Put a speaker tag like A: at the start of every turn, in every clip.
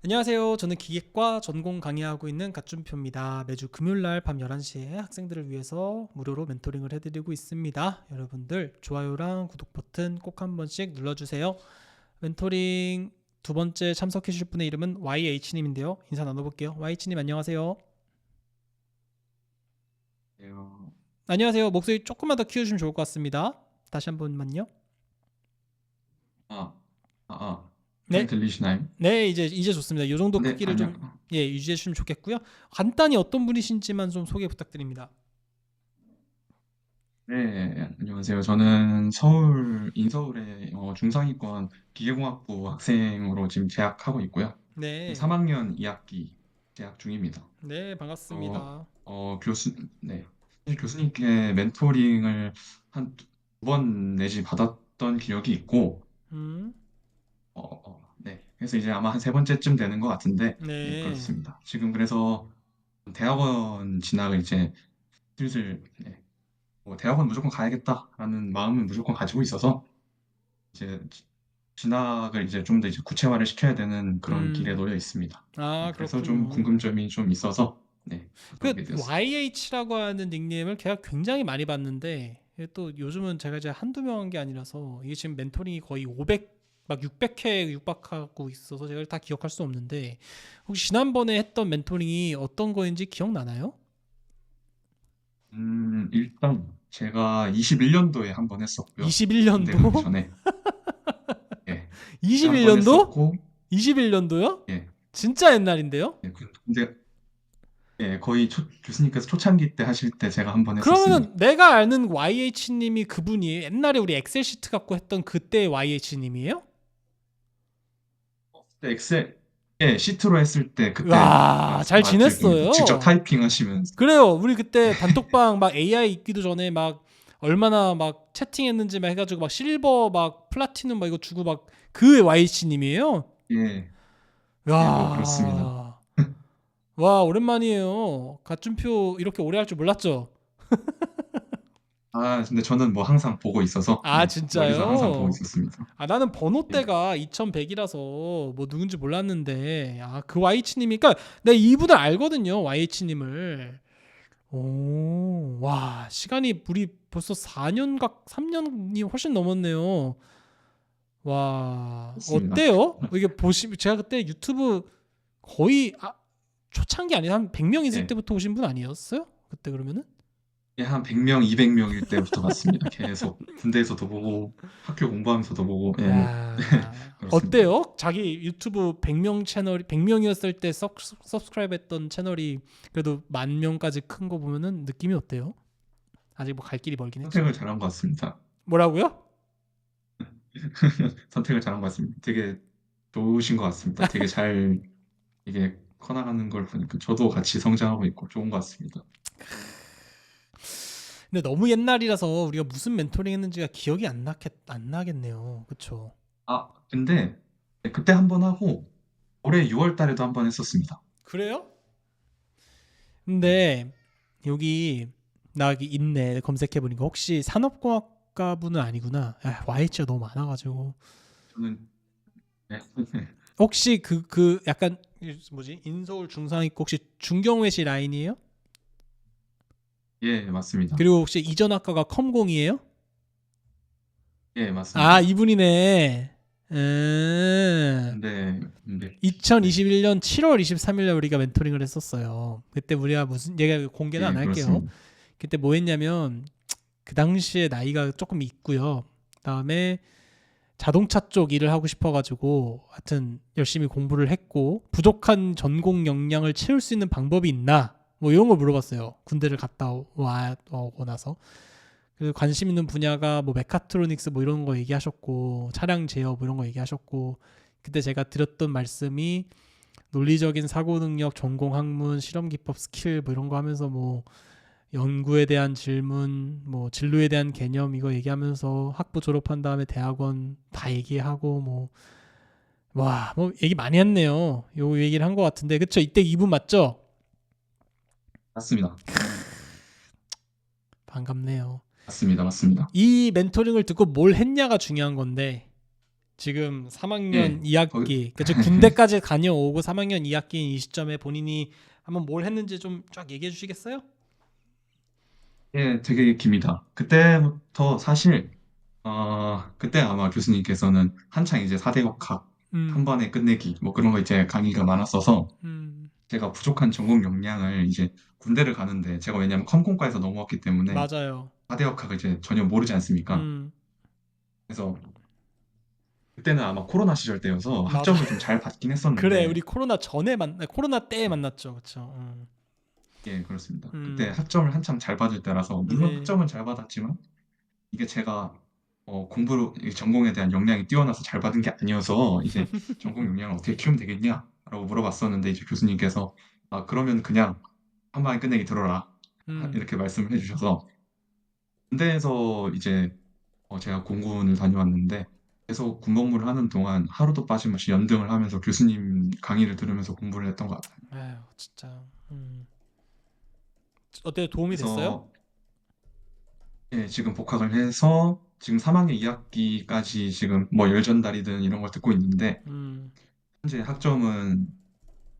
A: 안녕하세요. 저는 기계과 전공 강의하고 있는 갓준표입니다. 매주 금요일날 밤 11시에 학생들을 위해서 무료로 멘토링을 해드리고 있습니다. 여러분들 좋아요랑 구독 버튼 꼭 한 번씩 눌러주세요. 멘토링 두 번째 참석해 주실 분의 이름은 YH님인데요. 인사 나눠볼게요. YH님 안녕하세요.
B: 안녕하세요.
A: 안녕하세요. 목소리 조금만 더 키워주시면 좋을 것 같습니다. 다시 한 번만요.
B: 아, 잘
A: 네,
B: 들리시나요?
A: 네 이제 좋습니다. 이 정도
B: 네,
A: 크기를 좀 유지해 주시면 좋겠고요. 간단히 어떤 분이신지만 좀 소개 부탁드립니다.
B: 네, 안녕하세요. 저는 서울 인서울의 중상위권 기계공학부 학생으로 지금 재학하고 있고요.
A: 네,
B: 3학년 2학기 재학 중입니다.
A: 네
B: 어,
A: 반갑습니다.
B: 네. 사실 교수님께 멘토링을 한 두 번 내지 받았던 기억이 있고,
A: 음,
B: 네. 그래서 이제 아마 한 세 번째쯤 되는 것 같은데, 네,
A: 네.
B: 그렇습니다. 지금 그래서 대학원 진학을 이제 슬슬 네, 뭐 대학원 무조건 가야겠다라는 마음은 무조건 가지고 있어서 이제 진학을 이제 좀 더 이제 구체화를 시켜야 되는 그런 길에
A: 음,
B: 놓여 있습니다. 네,
A: 아,
B: 그래서 좀
A: 그렇군요.
B: 궁금점이 좀 있어서 네,
A: 그
B: 찾아오게 되었습니다.
A: YH라고 하는 닉네임을 제가 굉장히 많이 봤는데 이게 또 요즘은 제가 이제 한두 명 한 게 아니라서 이게 지금 멘토링이 거의 500, 막 600회 육박하고 있어서 제가 다 기억할 수 없는데 혹시 지난번에 했던 멘토링이 어떤 거인지 기억나나요?
B: 일단 제가 21년도에 한 번 했었고요. 군대
A: 21년도?
B: 가기 전에 예, 그때 한 번
A: 21년도?
B: 했었고
A: 21년도요?
B: 예,
A: 진짜 옛날인데요?
B: 예, 군대 거의 교수님께서 초창기 때 하실 때 제가 한 번 했었습니다.
A: 그러면은 내가 아는 YH님이 그분이 옛날에 우리 엑셀 시트 갖고 했던 그때 YH님이에요?
B: 그때 엑셀 시트로 했을 때 그때
A: 와, 잘
B: 맞을 겁니다. 직접
A: 지냈어요.
B: 타이핑 하시면서
A: 그래요. 우리 그때 단톡방 막 AI 있기도 전에 막 얼마나 막 채팅했는지 막 해가지고 막 실버 막 플라티넘 막 이거 주고 막 그 YH님이에요?
B: 예, 뭐 그렇습니다.
A: 와, 와 오랜만이에요. 가춤표 이렇게 오래 할 줄 몰랐죠?
B: 근데 저는 뭐 항상 보고 있어서,
A: 아
B: 네, 멀리서 항상 보고
A: 진짜요?
B: 있었습니다.
A: 아 나는
B: 예.
A: 번호대가 2100이라서 뭐 누군지 몰랐는데 아 그 YH님이 그러니까 내가 이분을 알거든요 YH님을 오와 시간이 우리 벌써 4년각 3년이 훨씬 넘었네요 와
B: 그렇습니다.
A: 어때요? 이게 보시 제가 그때 유튜브 거의 초창기 아니라 한 100명 있을
B: 예.
A: 때부터 오신 분 아니었어요? 그때 그러면은?
B: 예, 한 100명, 200명일 때부터 봤습니다. 계속 군대에서도 보고 학교 공부하면서도 보고, 예, 뭐
A: 야
B: 그렇습니다.
A: 어때요? 자기 유튜브 100명 채널이 100명이었을 때 서브스크라이브 했던 채널이 그래도 10,000명까지 큰 거 보면은 느낌이 어때요? 아직 뭐 갈 길이 멀긴
B: 선택을
A: 했지만
B: 잘한 것 같습니다.
A: 뭐라고요?
B: 선택을 잘한 것 같습니다. 되게 좋으신 것 같습니다. 되게 잘 이게 커나가는 걸 보니까 저도 같이 성장하고 있고 좋은 것 같습니다.
A: 근데 너무 옛날이라서 우리가 무슨 멘토링 했는지가 기억이 안 나겠네요. 그쵸?
B: 근데 그때 한 번 하고 올해 6월 달에도 한 번 했었습니다.
A: 그래요?
B: 네.
A: 근데 여기 나 여기 있네 검색해 보니까 혹시 산업공학과 분은 아니구나. YH가 너무 많아가지고
B: 저는 네.
A: 혹시 그 약간 뭐지 인서울 중상위고 혹시 중경외시 라인이에요?
B: 예, 맞습니다.
A: 그리고 혹시 이전 학과가 컴공이에요?
B: 예,
A: 아
B: 맞습니다.
A: 이분이네.
B: 근데, 네,
A: 2021년 7월 23일 날 우리가 멘토링을 했었어요. 그때 우리가 무슨 얘가 공개는 안
B: 예,
A: 할게요.
B: 그렇습니다.
A: 그때 뭐 했냐면 그 당시에 나이가 조금 있고요. 그다음에 자동차 쪽 일을 하고 싶어가지고 하여튼 열심히 공부를 했고 부족한 전공 역량을 채울 수 있는 방법이 있나 뭐 이런 걸 물어봤어요. 군대를 갔다 오고 나서 그래서 관심 있는 분야가 뭐 메카트로닉스 뭐 이런 거 얘기하셨고 차량 제어 뭐 이런 거 얘기하셨고 그때 제가 드렸던 말씀이 논리적인 사고 능력, 전공 학문, 실험 기법 스킬 뭐 이런 거 하면서 뭐 연구에 대한 질문, 뭐 진로에 대한 개념 이거 얘기하면서 학부 졸업한 다음에 대학원 다 얘기하고 뭐 와, 뭐 얘기 많이 했네요. 요 얘기를 한 것 같은데 그쵸? 이때 이분 맞죠?
B: 맞습니다.
A: 반갑네요.
B: 맞습니다. 맞습니다.
A: 이 멘토링을 듣고 뭘 했냐가 중요한 건데 지금 3학년
B: 예, 거기
A: 2학기, 그치 군대까지 다녀오고 3학년 2학기인 이 시점에 본인이 한번 뭘 했는지 좀 쫙 얘기해 주시겠어요?
B: 예, 되게 깁니다. 그때부터 사실 그때 아마 교수님께서는 한창 이제 4대 역학 한
A: 음,
B: 번에 끝내기 뭐 그런 거 이제 강의가 많았어서
A: 음,
B: 제가 부족한 전공 역량을 이제 군대를 가는데 제가 왜냐면 컴공과에서 넘어왔기 때문에
A: 맞아요.
B: 4대 역학을 이제 전혀 모르지 않습니까?
A: 음,
B: 그래서 그때는 아마 코로나 시절 때여서
A: 맞아.
B: 학점을 좀 잘 받긴
A: 그래, 우리
B: 했었는데
A: 코로나 때에 만났죠, 그쵸?
B: 예, 그렇습니다. 그때
A: 음,
B: 학점을 한참 잘 받을 때라서 물론
A: 네.
B: 학점은 잘 받았지만 이게 제가 공부로 이 전공에 대한 역량이 뛰어나서 잘 받은 게 아니어서 이제 전공 역량을 어떻게 키우면 되겠냐라고 물어봤었는데 이제 교수님께서 아 그러면 그냥 한 방에 끝내기 들어라
A: 음,
B: 이렇게 말씀을 해주셔서 군대에서 이제 제가 공군을 다녀왔는데 계속 군복무를 하는 동안 하루도 빠짐없이 연등을 하면서 교수님 강의를 들으면서 공부를 했던 것 같아요.
A: 아유, 진짜. 어때요? 도움이 됐어요?
B: 그래서 예, 지금 복학을 해서 지금 3학년 2학기까지 지금 뭐 열전달이든 이런 걸 듣고 있는데
A: 음,
B: 현재 학점은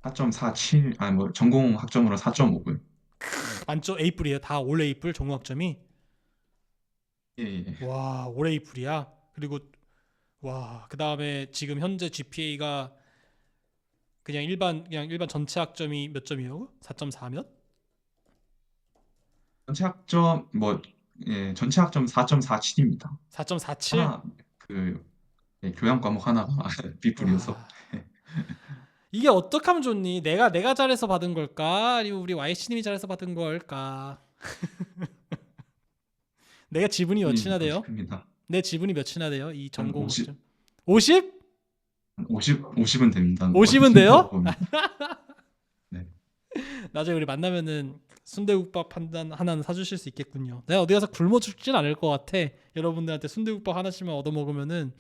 B: 4.47, 아니 뭐 전공 학점으로 4.5고요.
A: 만점 A뿔이에요. 다 올 A뿔 종합점이.
B: 예, 예.
A: 와, 올 A뿔이야. 그리고 와, 그다음에 지금 현재 GPA가 그냥 일반 전체 학점이 몇 점이에요? 4.4 몇?
B: 전체 학점 뭐 예, 전체 학점 4.47입니다.
A: 4.47?
B: 하나 그 예, 교양 과목 하나가 B뿔이어서
A: 와. 이게 어떻게 하면 좋니? 내가 잘해서 받은 걸까? 아니면 우리 YC님이 잘해서 받은 걸까? 내가 지분이
B: 이
A: 몇이나
B: 그것이
A: 돼요?
B: 큽니다.
A: 내 지분이 몇이나 돼요? 이
B: 한
A: 전공 학점.
B: 50,
A: 50?
B: 50은 됩니다. 거의
A: 50은
B: 된다고
A: 돼요?
B: 봅니다. 네.
A: 나중에 우리 만나면은 순대국밥 한잔 하나는 사주실 수 있겠군요. 내가 어디 가서 굶어 죽진 않을 것 같아. 여러분들한테 순대국밥 하나씩만 얻어 먹으면은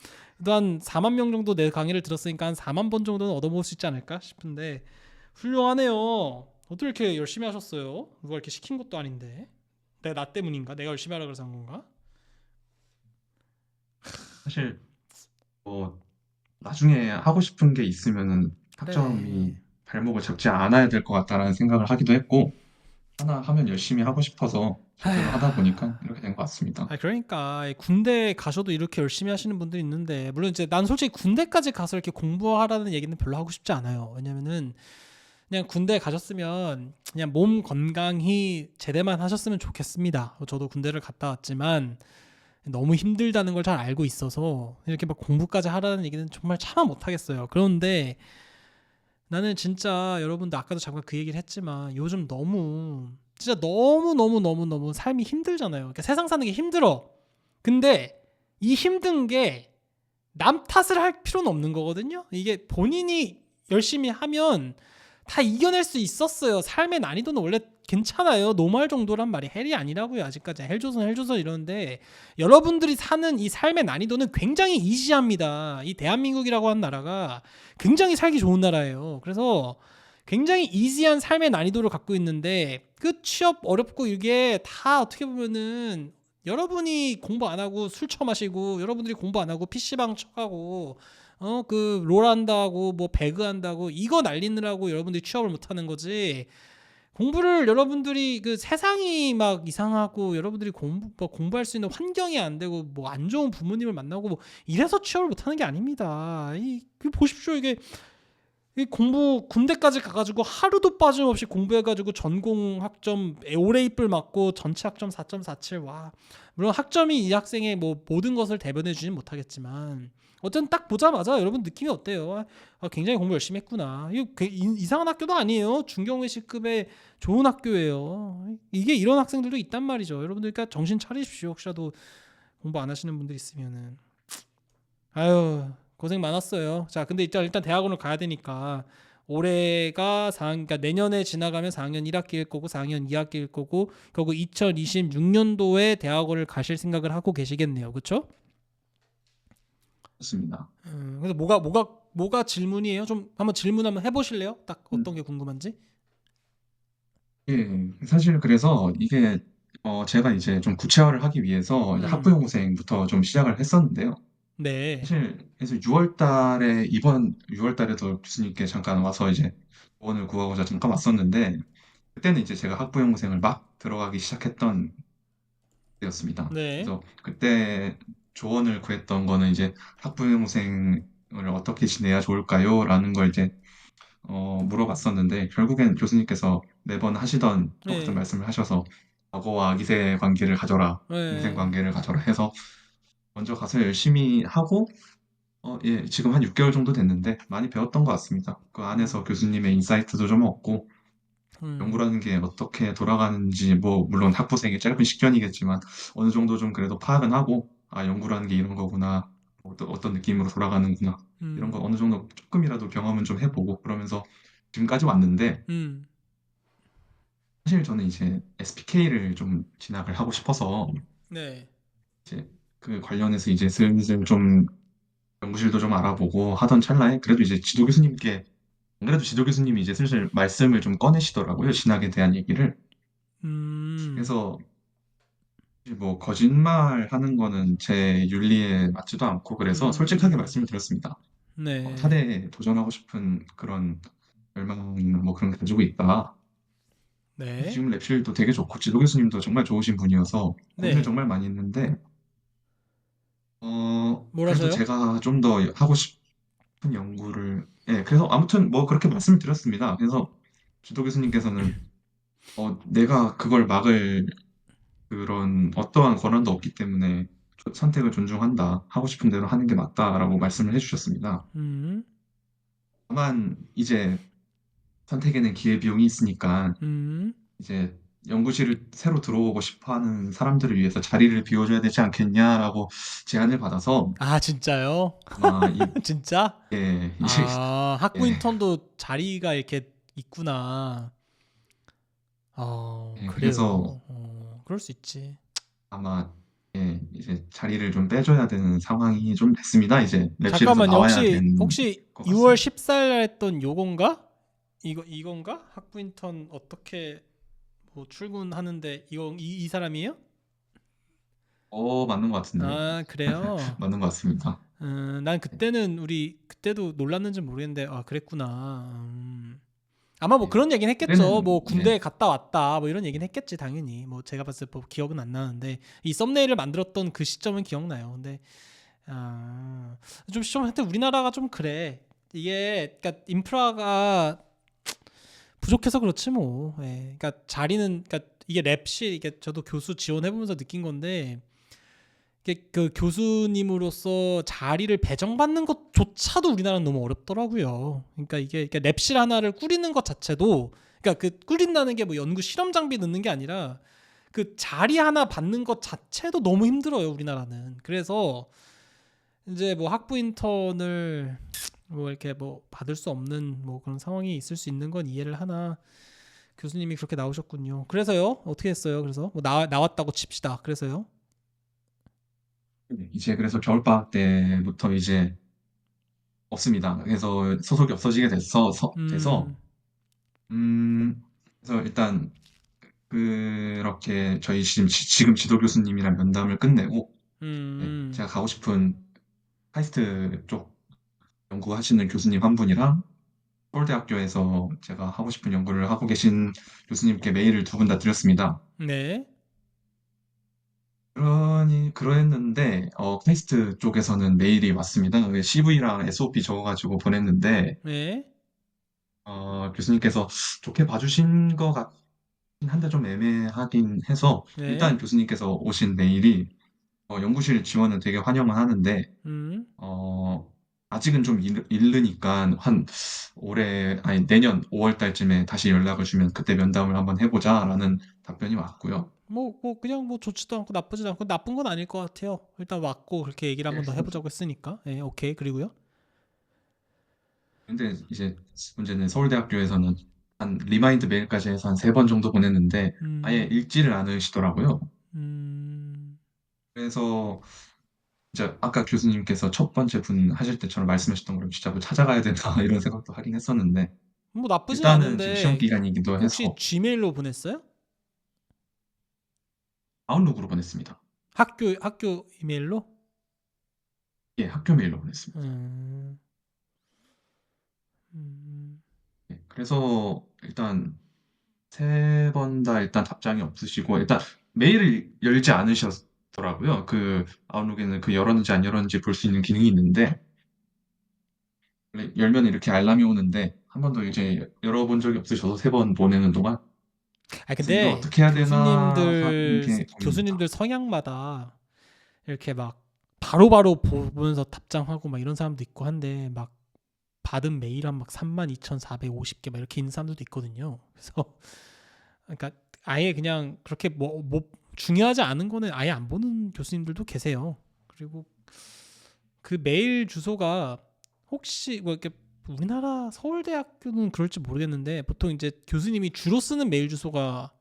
A: 또 한 4만 명 정도 내 강의를 들었으니까 한 4만 번 정도는 얻어 먹을 수 있지 않을까 싶은데 훌륭하네요. 어떻게 이렇게 열심히 하셨어요? 누가 이렇게 시킨 것도 아닌데. 나 때문인가? 내가 열심히 하라 그래서 한 건가?
B: 사실 뭐 나중에 하고 싶은 게 있으면은 학점이
A: 그래.
B: 발목을 잡지 않아야 될 것 같다라는 생각을 하기도 했고 하나 하면 열심히 하고 싶어서 제대로
A: 아휴.
B: 하다 보니까 이렇게 된 것 같습니다.
A: 아 그러니까 군대 가셔도 이렇게 열심히 하시는 분들이 있는데 물론 이제 난 솔직히 군대까지 가서 이렇게 공부하라는 얘기는 별로 하고 싶지 않아요. 왜냐면은 그냥 군대 가셨으면 그냥 몸 건강히 제대만 하셨으면 좋겠습니다. 저도 군대를 갔다 왔지만 너무 힘들다는 걸 잘 알고 있어서 이렇게 막 공부까지 하라는 얘기는 정말 참아 못하겠어요. 그런데 나는 진짜 여러분들 아까도 잠깐 그 얘기를 했지만 요즘 너무 진짜 너무 삶이 힘들잖아요. 그러니까 세상 사는 게 힘들어. 근데 이 힘든 게 남 탓을 할 필요는 없는 거거든요. 이게 본인이 열심히 하면 다 이겨낼 수 있었어요. 삶의 난이도는 원래 괜찮아요. 노말 정도란 말이 헬이 아니라고요. 아직까지 헬조선 이러는데 여러분들이 사는 이 삶의 난이도는 굉장히 이지합니다. 이 대한민국이라고 하는 나라가 굉장히 살기 좋은 나라예요. 그래서 굉장히 이지한 삶의 난이도를 갖고 있는데 그 취업 어렵고 이게 다 어떻게 보면은 여러분이 공부 안 하고 술 처마시고 여러분들이 공부 안 하고 PC방 쳐가고 그 롤 한다고 뭐 배그 한다고 이거 날리느라고 여러분들이 취업을 못 하는 거지. 공부를 여러분들이 그 세상이 막 이상하고 여러분들이 공부할 수 있는 환경이 안 되고 뭐 안 좋은 부모님을 만나고 뭐 이래서 취업을 못 하는 게 아닙니다. 보십시오. 이 공부 군대까지 가가지고 하루도 빠짐없이 공부해가지고 전공 학점 올해입을 맞고 전체 학점 4.47. 와, 물론 학점이 이 학생의 뭐 모든 것을 대변해 주진 못하겠지만 어쨌든 딱 보자마자 여러분 느낌이 어때요? 굉장히 공부 열심히 했구나. 이거 이상한 학교도 아니에요. 중경외식급의 좋은 학교예요. 이게 이런 학생들도 있단 말이죠. 여러분들 그러니까 정신 차리십시오. 혹시라도 공부 안 하시는 분들 있으면은 아유 고생 많았어요. 자, 근데 일단 대학원을 가야 되니까 올해가 4학년, 그러니까 내년에 지나가면 4학년 1학기일 거고 4학년 2학기일 거고 결국 2026년도에 대학원을 가실 생각을 하고 계시겠네요. 그렇죠?
B: 좋습니다.
A: 그래서 뭐가 질문이에요? 좀 한번 질문 한번 해보실래요? 딱 어떤
B: 음,
A: 게 궁금한지?
B: 예, 사실 그래서 이게 제가 이제 좀 구체화를 하기 위해서 이제
A: 음,
B: 학부형고생부터 좀 시작을 했었는데요.
A: 네.
B: 사실 그래서 6월 달에 이번 6월 달에도 교수님께 잠깐 와서 이제 조언을 구하고자 잠깐 왔었는데 그때는 이제 제가 학부형무생을 막 들어가기 시작했던 때였습니다.
A: 네.
B: 그래서 그때 조언을 구했던 거는 이제 학부형생을 어떻게 지내야 좋을까요? 라는 걸 이제 물어봤었는데 결국엔 교수님께서 매번 하시던 똑같은
A: 네.
B: 말씀을 하셔서 과거와 미래 관계를 가져라, 인생
A: 네.
B: 관계를 가져라 해서 먼저 가서 열심히 하고 예, 지금 한 6개월 정도 됐는데 많이 배웠던 것 같습니다. 그 안에서
A: 음.
B: 교수님의 인사이트도 좀 얻고
A: 음.
B: 연구라는 게 어떻게 돌아가는지 뭐 물론 학부생의 짧은 식견이겠지만 어느 정도 좀 그래도 파악은 하고 아 연구라는 게 이런 거구나 어떤 느낌으로 돌아가는구나 이런 거
A: 음.
B: 어느 정도 조금이라도 경험은 좀 해보고 그러면서 지금까지 왔는데
A: 음.
B: 사실 저는 이제 SPK를 좀 진학을 하고 싶어서
A: 네.
B: 이제 그 관련해서 이제 슬슬 좀 연구실도 좀 알아보고 하던 찰나에 그래도 이제 지도 교수님께 안 그래도 지도 교수님이 이제 슬슬 말씀을 좀 꺼내시더라고요. 진학에 대한 얘기를.
A: 음.
B: 그래서 뭐 거짓말 하는 거는 제 윤리에 맞지도 않고 그래서 솔직하게
A: 음.
B: 말씀을 드렸습니다.
A: 네.
B: 사대에 도전하고 싶은 그런 열망이나 뭐 그런 게 가지고 있다.
A: 네.
B: 지금 랩실도 되게 좋고 지도 교수님도 정말 좋으신 분이어서 고민을
A: 네.
B: 정말 많이 했는데 그래도
A: 뭐라서요?
B: 제가 좀 더 하고 싶은 연구를 예, 그래서 아무튼 뭐 그렇게 말씀을 드렸습니다. 그래서 지도 교수님께서는 내가 그걸 막을 그런 어떠한 권한도 없기 때문에 선택을 존중한다. 하고 싶은 대로 하는 게 맞다라고 말씀을 해주셨습니다.
A: 음.
B: 다만 이제 선택에는 기회비용이 있으니까
A: 음.
B: 이제 연구실을 새로 들어오고 싶어 하는 사람들을 위해서 자리를 비워줘야 되지 않겠냐라고 제안을 받아서
A: 아, 진짜요?
B: 아마
A: 진짜?
B: 이제
A: 아, 학부
B: 예,
A: 인턴도 자리가 이렇게 있구나.
B: 그래서
A: 그래요. 그럴 수 있지.
B: 아마 이제 자리를 좀 빼줘야 되는 상황이 좀 됐습니다. 이제 랩실에서
A: 잠깐만요.
B: 나와야
A: 혹시
B: 되는
A: 혹시
B: 것
A: 6월
B: 같습니다.
A: 14일 날 했던 요건가? 이건가? 학부 인턴 어떻게 뭐 출근하는데 이 사람이에요?
B: 맞는 것 같은데요.
A: 아, 그래요.
B: 맞는 것 같습니다.
A: 난 그때는 우리 그때도 놀랐는지 모르겠는데 그랬구나. 아마 뭐
B: 예.
A: 그런 얘기는 했겠죠.
B: 그때는
A: 뭐 군대에 갔다 왔다 뭐 이런 얘기는 했겠지 당연히. 뭐 제가 봤을 때 뭐 기억은 안 나는데 이 썸네일을 만들었던 그 시점은 기억나요. 근데 아, 좀 하여튼 우리나라가 좀 그래. 이게 그러니까 인프라가 부족해서 그렇지 뭐. 예. 그러니까 자리는 그러니까 이게 랩실 이게 저도 교수 지원해 보면서 느낀 건데 이게 그 교수님으로서 자리를 배정받는 것조차도 우리나라는 너무 어렵더라고요. 그러니까 이게 그러니까 랩실 하나를 꾸리는 것 자체도 그러니까 그 꾸린다는 게 뭐 연구 실험 장비 넣는 게 아니라 그 자리 하나 받는 것 자체도 너무 힘들어요, 우리나라는. 그래서 이제 뭐 학부 인턴을 뭐 이렇게 뭐 받을 수 없는 뭐 그런 상황이 있을 수 있는 건 이해를 하나 교수님이 그렇게 나오셨군요. 그래서요? 어떻게 했어요? 그래서 뭐 나왔다고 칩시다. 그래서요?
B: 이제 그래서 겨울방학 때부터 이제 없습니다. 그래서 소속이 없어지게 돼서
A: 음.
B: 그래서 일단 그렇게 저희 지금 지도 교수님이랑 면담을 끝내고 네,
A: 음.
B: 제가 가고 싶은 카이스트 쪽 연구하시는 교수님 한 분이랑 서울대학교에서 제가 하고 싶은 연구를 하고 계신 교수님께 메일을 두 분 다 드렸습니다.
A: 네.
B: 그랬는데, 카이스트 쪽에서는 메일이 왔습니다. CV랑 SOP 적어가지고 보냈는데,
A: 네.
B: 교수님께서 좋게 봐주신 것 같긴 한데 좀 애매하긴 해서,
A: 네.
B: 일단 교수님께서 오신 메일이, 연구실 지원은 되게 환영은 하는데,
A: 음.
B: 어, 아직은 좀 이르니까 아니, 내년 5월 달쯤에 다시 연락을 주면 그때 면담을 한번 해보자라는 답변이 왔고요.
A: 뭐 그냥 뭐 좋지도 않고 나쁘지도 않고 나쁜 건 아닐 것 같아요. 일단 왔고 그렇게 얘기를 한번 더 해보자고 했으니까. 예, 오케이. 그리고요.
B: 근데 이제 문제는 서울대학교에서는 한 리마인드 메일까지 해서 한 세 번 정도 보냈는데 아예
A: 음.
B: 읽지를 않으시더라고요.
A: 음.
B: 그래서 이제 아까 교수님께서 첫 번째 분 하실 때처럼 말씀하셨던 것처럼 진짜 뭐 찾아가야 된다 이런 생각도 하긴 했었는데
A: 뭐 나쁘진
B: 일단은 지금 시험
A: 않은데
B: 기간이기도
A: 그 혹시
B: 해서
A: Gmail로 보냈어요?
B: 아웃룩으로 보냈습니다.
A: 학교 이메일로?
B: 예, 학교 메일로 보냈습니다.
A: 음, 음,
B: 예, 그래서 일단 세 번 다 일단 답장이 없으시고 일단 메일을 열지 않으셨더라고요. 그 아웃룩에는 그 열었는지 안 열었는지 볼 수 있는 기능이 있는데 원래 열면 이렇게 알람이 오는데 한 번도 이제 열어본 적이 없으셔서 세 번 보내는 동안
A: 아
B: 그래서 이걸
A: 근데
B: 어떻게 해야 되나 하는 게 고민입니다.
A: 교수님들 성향마다 이렇게 막 바로바로 보면서 답장하고 막 이런 사람도 있고 한데 막 받은 메일 한 막 32,450개 막 이렇게 있는 사람들도 있거든요. 그래서 그러니까 아예 그냥 그렇게 뭐 중요하지 않은 거는 아예 안 보는 교수님들도 계세요. 그리고 그 메일 주소가 혹시 뭐 이렇게 우리나라 서울대학교는 그럴지 모르겠는데 보통 이제 교수님이 주로 쓰는 메일 주소가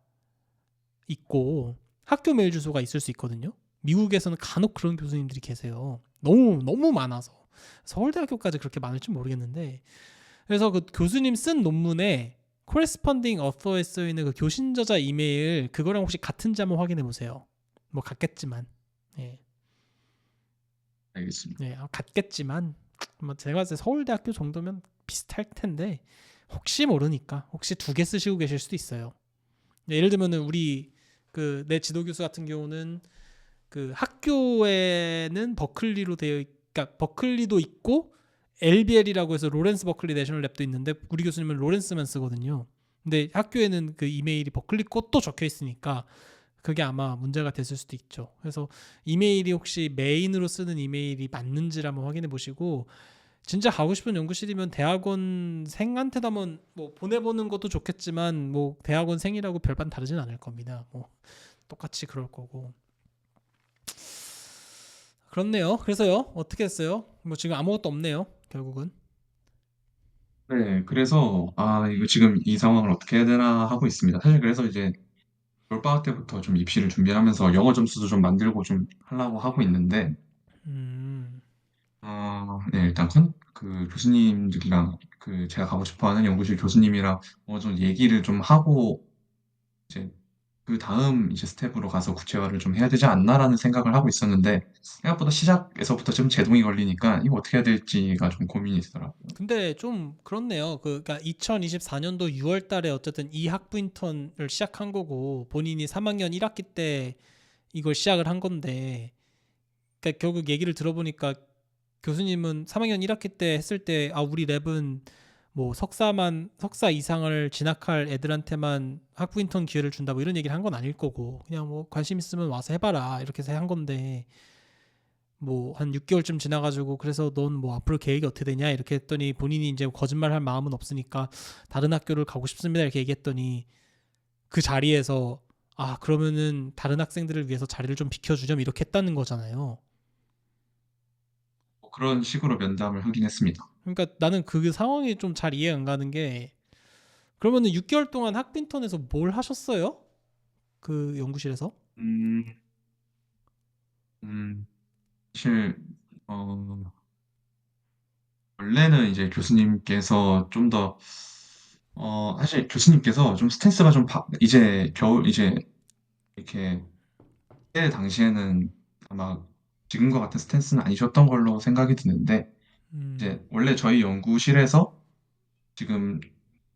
A: 있고 학교 메일 주소가 있을 수 있거든요. 미국에서는 간혹 그런 교수님들이 계세요. 너무 너무 많아서 서울대학교까지 그렇게 많을지 모르겠는데 그래서 그 교수님 쓴 논문에 코레스펀딩 어서에 써 있는 그 교신 저자 이메일 그거랑 혹시 같은지 한번 확인해 보세요. 뭐 같겠지만, 예,
B: 알겠습니다.
A: 예, 같겠지만 뭐 제가 봤을 때 서울대학교 정도면 비슷할 텐데 혹시 모르니까 혹시 두 개 쓰시고 계실 수도 있어요. 예를 들면은 우리 그 내 지도 교수 같은 경우는 그 학교에는 버클리로 그러니까 버클리도 있고 LBL이라고 해서 로렌스 버클리 내셔널 랩도 있는데 우리 교수님은 로렌스만 쓰거든요. 근데 학교에는 그 이메일이 버클리 것도 적혀 있으니까 그게 아마 문제가 됐을 수도 있죠. 그래서 이메일이 혹시 메인으로 쓰는 이메일이 맞는지를 한번 확인해 보시고 진짜 가고 싶은 연구실이면 대학원생한테도 한번 뭐 보내보는 것도 좋겠지만 뭐 대학원생이라고 별반 다르진 않을 겁니다. 뭐 똑같이 그럴 거고. 그렇네요. 그래서요. 어떻게 했어요? 뭐 지금 아무것도 없네요. 결국은.
B: 네, 그래서 이거 지금 이 상황을 어떻게 해야 되나 하고 있습니다. 사실 그래서 이제 겨울방학 때부터 좀 입시를 준비하면서 영어 점수도 좀 만들고 좀 하려고 하고 있는데
A: 음.
B: 네, 일단 그 교수님들이랑 그 제가 가고 싶어하는 연구실 교수님이랑 어느 정도 얘기를 좀 하고 이제 그 다음 이제 스텝으로 가서 구체화를 좀 해야 되지 않나라는 생각을 하고 있었는데 생각보다 시작에서부터 좀 제동이 걸리니까 이거 어떻게 해야 될지가 좀 고민이 되더라고요.
A: 근데 좀 그렇네요. 그러니까 2024년도 6월 달에 어쨌든 이 학부 인턴을 시작한 거고 본인이 3학년 1학기 때 이걸 시작을 한 건데 그러니까 결국 얘기를 들어보니까 교수님은 3학년 1학기 때 했을 때 우리 랩은 뭐 석사 이상을 진학할 애들한테만 학부 인턴 기회를 준다 뭐 이런 얘기를 한 건 아닐 거고 그냥 뭐 관심 있으면 와서 해봐라 이렇게 해서 한 건데 뭐 한 6개월쯤 지나가지고 그래서 넌 뭐 앞으로 계획이 어떻게 되냐 이렇게 했더니 본인이 이제 거짓말할 마음은 없으니까 다른 학교를 가고 싶습니다 이렇게 얘기했더니 그 자리에서 그러면은 다른 학생들을 위해서 자리를 좀 비켜주렴 이렇게 했다는 거잖아요.
B: 뭐 그런 식으로 면담을 하긴 했습니다.
A: 그러니까 나는 그 상황이 좀 잘 이해가 안 가는 게 그러면은 6개월 동안 학빈턴에서 뭘 하셨어요? 그 연구실에서?
B: 음, 음, 사실 어, 원래는 이제 교수님께서 좀 더 사실 교수님께서 좀 스탠스가 좀 이제 겨울 이제 이렇게 그때 당시에는 아마 지금과 같은 스탠스는 아니셨던 걸로 생각이 드는데
A: 음,
B: 이제 원래 저희 연구실에서 지금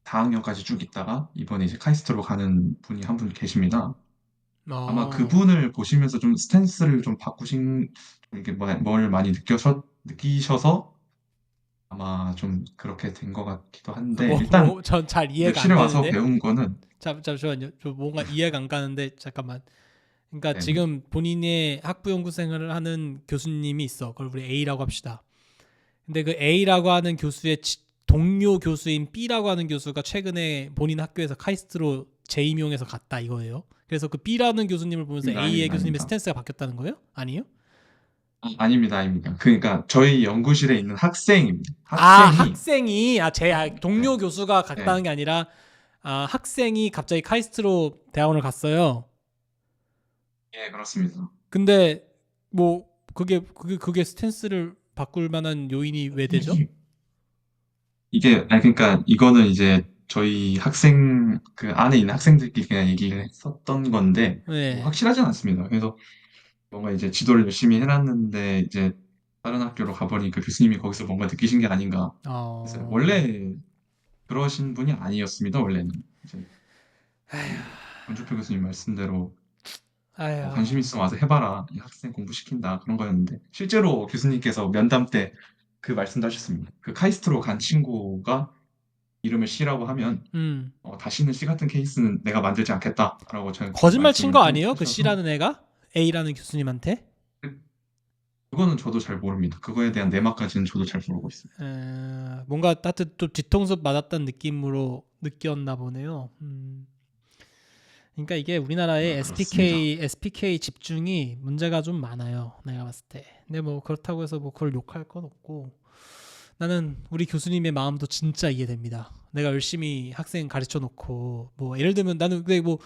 B: 4학년까지 쭉 있다가 이번에 이제 카이스트로 가는 분이 한 분 계십니다. 아마
A: 어,
B: 그분을 보시면서 좀 스탠스를 좀 바꾸신 좀 이렇게 뭘 많이 느끼셔서 아마 좀 그렇게 된 것 같기도 한데 일단
A: 전 잘 이해가
B: 연구실에
A: 안
B: 와서
A: 되는데.
B: 배운 거는
A: 잠시만요. 저 뭔가 이해가 안 가는데 잠깐만. 그러니까
B: 네네.
A: 지금 본인의 학부 연구 생활을 하는 교수님이 있어. 그걸 우리 A라고 합시다. 근데 그 A라고 하는 교수의 동료 교수인 B라고 하는 교수가 최근에 본인 학교에서 카이스트로 재임용해서 갔다 이거예요. 그래서 그 B라는 교수님을 보면서
B: 아닙니다,
A: A의
B: 아닙니다,
A: 교수님의
B: 아닙니다.
A: 스탠스가 바뀌었다는 거예요? 아니에요?
B: 아닙니다, 아닙니다. 그러니까 저희 연구실에 있는 학생입니다. 학생이
A: 학생이
B: 네,
A: 동료 교수가 갔다는
B: 네,
A: 게 아니라 학생이 갑자기 카이스트로 대학원을 갔어요.
B: 예, 그렇습니다.
A: 근데 뭐 그게 스탠스를 바꿀 만한 요인이 왜 되죠?
B: 그러니까 이거는 이제 저희 학생 그 안에 있는 학생들끼리 그냥 얘기를 했었던 건데 뭐
A: 네.
B: 확실하진 않습니다. 그래서 뭔가 이제 지도를 열심히 해놨는데 이제 다른 학교로 가버리니까 교수님이 거기서 뭔가 느끼신 게 아닌가 했어요.
A: 어.
B: 원래 그러신 분이 아니었습니다. 원래는 이제
A: 아휴.
B: 그 권주표 교수님 말씀대로 관심
A: 아휴.
B: 있으면 와서 해봐라. 이 학생 공부시킨다. 그런 거였는데 실제로 교수님께서 면담 때 그 말씀도 하셨습니다. 그 카이스트로 간 친구가 이름을 C라고 하면
A: 음.
B: 다시는 C 같은 케이스는 내가 만들지 않겠다라고 저한테
A: 거짓말 친
B: 말씀을
A: 거 아니에요? 그
B: 하셔서
A: C라는 애가 A라는 교수님한테?
B: 그거는 저도 잘 모릅니다. 그거에 대한 내막까지는 저도 잘 모르고 있습니다.
A: 뭔가 하여튼 또 뒤통수 맞았다는 느낌으로 느꼈나 보네요. 그러니까 이게 우리나라의
B: 그렇습니다.
A: SPK 집중이 문제가 좀 많아요. 내가 봤을 때. 근데 뭐 그렇다고 해서 뭐 그걸 욕할 건 없고 나는 우리 교수님의 마음도 진짜 이해됩니다. 내가 열심히 학생 가르쳐 놓고 뭐 예를 들면 나는 근데 뭐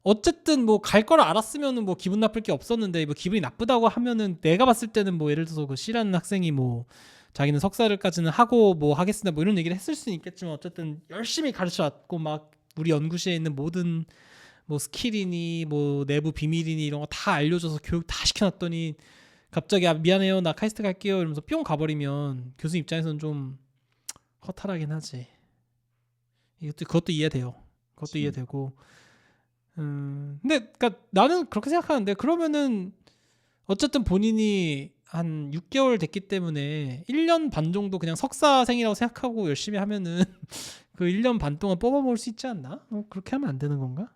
A: 어쨌든 뭐 갈 걸 알았으면은 뭐 기분 나쁠 게 없었는데 뭐 기분이 나쁘다고 하면은 내가 봤을 때는 뭐 예를 들어서 그 C라는 학생이 뭐 자기는 석사를까지는 하고 뭐 하겠습니다 뭐 이런 얘기를 했을 수는 있겠지만 어쨌든 열심히 가르쳐 왔고 막 우리 연구실에 있는 모든 뭐 스킬이니 뭐 내부 비밀이니 이런 거 다 알려줘서 교육 다 시켜놨더니 갑자기 아 미안해요 나 카이스트 갈게요 이러면서 뿅 가버리면 교수 입장에서는 좀 허탈하긴 하지. 이것도 그것도 이해돼요. 그것도 이해되고 근데 그러니까 나는 그렇게 생각하는데 그러면은 어쨌든 본인이 한 6개월 됐기 때문에 1년 반 정도 그냥 석사생이라고 생각하고 열심히 하면은 그 1년 반 동안 뽑아 먹을 수 있지 않나? 그렇게 하면 안 되는 건가?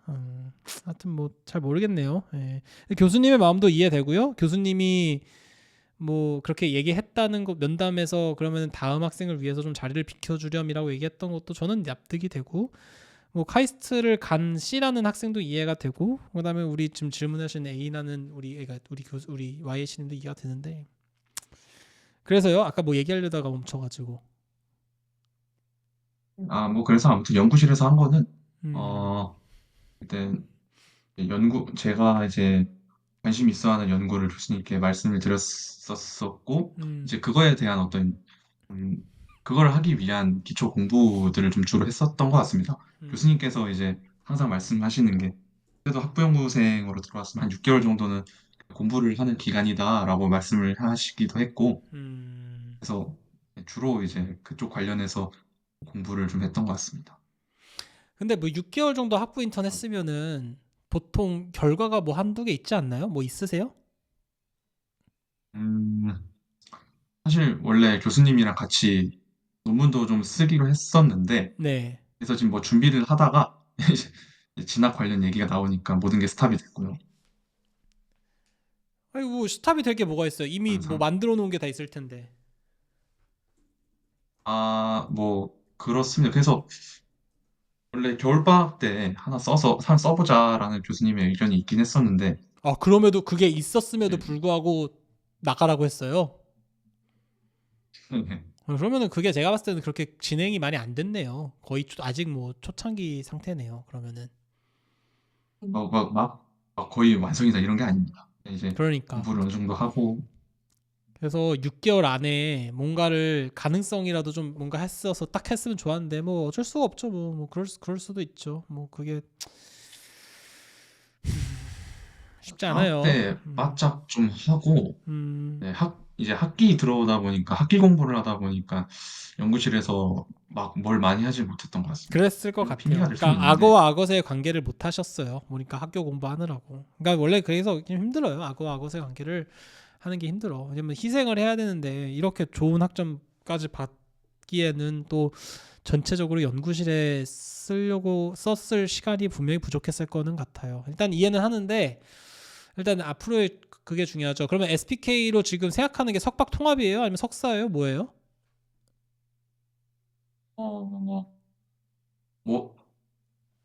A: 하여튼 뭐 잘 모르겠네요. 예. 교수님의 마음도 이해되고요. 교수님이 뭐 그렇게 얘기했다는 거 면담에서 그러면 다음 학생을 위해서 좀 자리를 비켜주렴이라고 얘기했던 것도 저는 납득이 되고 뭐 카이스트를 간 C라는 학생도 이해가 되고 그다음에 우리 지금 질문하신 A라는 우리 애가 우리 교수 우리 YH님도 이해가 되는데 그래서요 아까 뭐 얘기하려다가 멈춰가지고
B: 뭐 그래서 아무튼 연구실에서 한 거는
A: 음,
B: 일단 제가 이제 관심 있어 하는 연구를 교수님께 말씀을 드렸었고
A: 음,
B: 이제 그거에 대한 어떤 음, 그걸 하기 위한 기초 공부들을 좀 주로 했었던 것 같습니다.
A: 음,
B: 교수님께서 이제 항상 말씀하시는 게 그래도 학부연구생으로 들어왔으면 한 6개월 정도는 공부를 하는 기간이다라고 말씀을 하시기도 했고
A: 음.
B: 그래서 주로 이제 그쪽 관련해서 공부를 좀 했던 것 같습니다.
A: 근데 뭐 6개월 정도 학부 인턴 했으면은 보통 결과가 뭐 한두 개 있지 않나요? 뭐 있으세요?
B: 음, 사실 원래 교수님이랑 같이 논문도 좀 쓰기로 했었는데
A: 네.
B: 그래서 지금 뭐 준비를 하다가 이제 진학 관련 얘기가 나오니까 모든 게 스탑이 됐고요.
A: 아이고 스탑이 될 게 뭐가 있어요? 이미 뭐
B: 항상
A: 만들어 놓은 게 다 있을 텐데.
B: 뭐 그렇습니다. 그래서 원래 겨울방학 때 하나 써보자라는 교수님의 의견이 있긴 했었는데
A: 아 그럼에도 그게 있었음에도
B: 이제
A: 불구하고 나가라고 했어요. 그러면은 그게 제가 봤을 때는 그렇게 진행이 많이 안 됐네요. 거의 아직 뭐 초창기 상태네요. 그러면은
B: 막 거의 완성이다 이런 게 아닙니다. 이제
A: 그러니까
B: 공부를 어느 정도 하고
A: 그래서 6개월 안에 뭔가를 가능성이라도 좀 뭔가 했어서 딱 했으면 좋았는데 뭐 어쩔 수가 없죠. 뭐 그럴 수도 있죠. 뭐 그게 쉽지
B: 방학
A: 않아요.
B: 때 바짝 좀 하고
A: 음,
B: 네, 이제 학기 들어오다 보니까 학기 공부를 하다 보니까 연구실에서 막 뭘 많이 하지 못했던 것 같습니다.
A: 그랬을 것
B: 물론
A: 같아요.
B: 핑계가 될 수는
A: 그러니까
B: 있는데
A: 악어와 악어새의 관계를 못 하셨어요. 보니까 학교 공부하느라고. 그러니까 원래 그래서 좀 힘들어요. 악어와 악어새 관계를 하는 게 힘들어. 왜냐면 희생을 해야 되는데 이렇게 좋은 학점까지 받기에는 또 전체적으로 연구실에 쓰려고 썼을 시간이 분명히 부족했을 거는 같아요. 일단 이해는 하는데 일단 앞으로의 그게 중요하죠. 그러면 SPK로 지금 생각하는 게 석박 통합이에요? 아니면 석사예요? 뭐예요?
B: 어, 뭐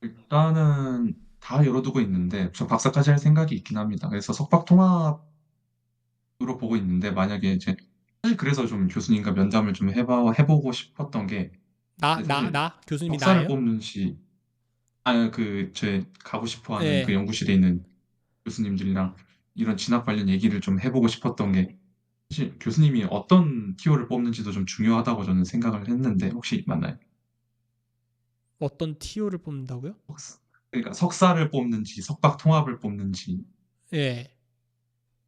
B: 일단은 다 열어두고 있는데 저 박사까지 할 생각이 있긴 합니다. 그래서 석박 통합으로 보고 있는데 만약에 이제 사실 그래서 좀 교수님과 면담을 좀 해보고 싶었던 게 사실
A: 교수님이
B: 석사를
A: 나예요?
B: 뽑는지 제 가고 싶어하는 그
A: 네.
B: 연구실에 있는 교수님들이랑 이런 진학 관련 얘기를 좀 해보고 싶었던 게 사실 교수님이 어떤 티오를 뽑는지도 좀 중요하다고 저는 생각을 했는데 혹시 맞나요?
A: 어떤 TO를 뽑는다고요?
B: 석사- 그러니까 석사를 뽑는지 석박 통합을 뽑는지
A: 예.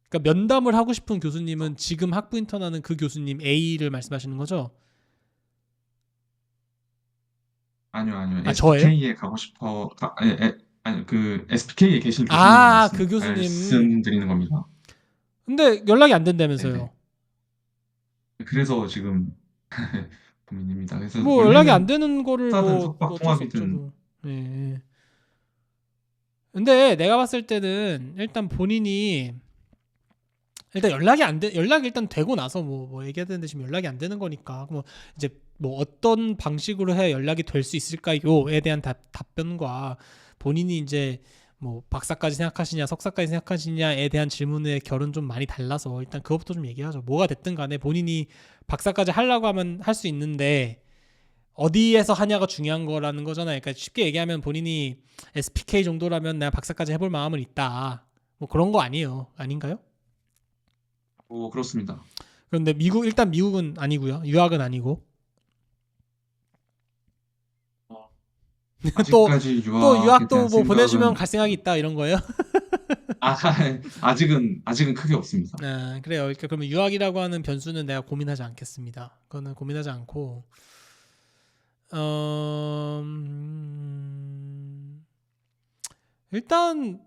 A: 그러니까 면담을 하고 싶은 교수님은 지금 학부 인턴하는 그 교수님 A를 말씀하시는 거죠?
B: 아니요, 아니요.
A: 아, 저예요?
B: SPK에 가고 싶어. 아니, 그 SPK에 계신 교수님을
A: 아, 그 교수님.
B: 말씀드리는 겁니다.
A: 근데 연락이 안
B: 네네.
A: 된다면서요.
B: 그래서 지금 고민입니다. 그래서
A: 뭐 연락이 안
B: 원래는
A: 되는 거를
B: 석사든
A: 뭐
B: 석박
A: 어쩔 수 없죠,
B: 통합이든
A: 뭐. 예. 근데 내가 봤을 때는 일단 본인이 일단 연락이 일단 되고 나서 뭐 얘기해야 되는데 지금 연락이 안 되는 거니까 뭐 이제 뭐 어떤 방식으로 해야 연락이 될 수 있을까요에 대한 답변과 본인이 이제 뭐 박사까지 생각하시냐 석사까지 생각하시냐에 대한 질문의 결은 좀 많이 달라서 일단 그것부터 좀 얘기하죠. 뭐가 됐든 간에 본인이 박사까지 하려고 하면 할 수 있는데 어디에서 하냐가 중요한 거라는 거잖아요. 그러니까 쉽게 얘기하면 본인이 SPK 정도라면 내가 박사까지 해볼 마음은 있다. 뭐 그런 거 아니에요. 아닌가요?
B: 뭐 그렇습니다.
A: 그런데 일단 미국은 아니고요. 유학은 아니고
B: 어,
A: 또
B: 아직까지
A: 또
B: 유학에 대한
A: 유학도 뭐 보내주면
B: 생각은
A: 갈 생각이 있다 이런 거예요.
B: 아, 아직은 크게 없습니다.
A: 아, 그래요. 그러니까 그러면 유학이라고 하는 변수는 내가 고민하지 않겠습니다. 그거는 고민하지 않고 일단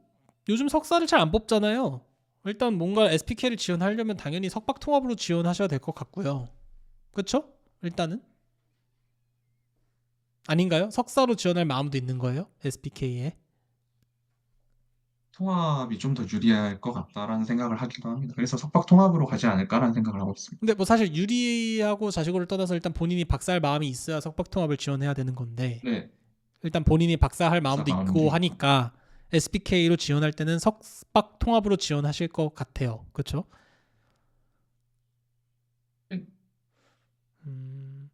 A: 요즘 석사를 잘 안 뽑잖아요. 일단 뭔가 SPK를 지원하려면 당연히 석박 통합으로 지원하셔야 될 것 같고요. 그렇죠? 일단은 아닌가요? 석사로 지원할 마음도 있는 거예요? SPK에.
B: 통합이 좀 더 유리할 것 같다라는 생각을 하기도 합니다. 그래서 석박 통합으로 가지 않을까라는 생각을 하고 있습니다.
A: 근데 뭐 사실 유리하고 자식고를 떠나서 일단 본인이 박사할 마음이 있어야 석박 통합을 지원해야 되는 건데
B: 네,
A: 일단 본인이 박사할
B: 박사
A: 마음도
B: 마음도
A: 있고
B: 있고.
A: 하니까 SPK로 지원할 때는 석박 통합으로 지원하실 것 같아요. 그렇죠?
B: 네,
A: 음,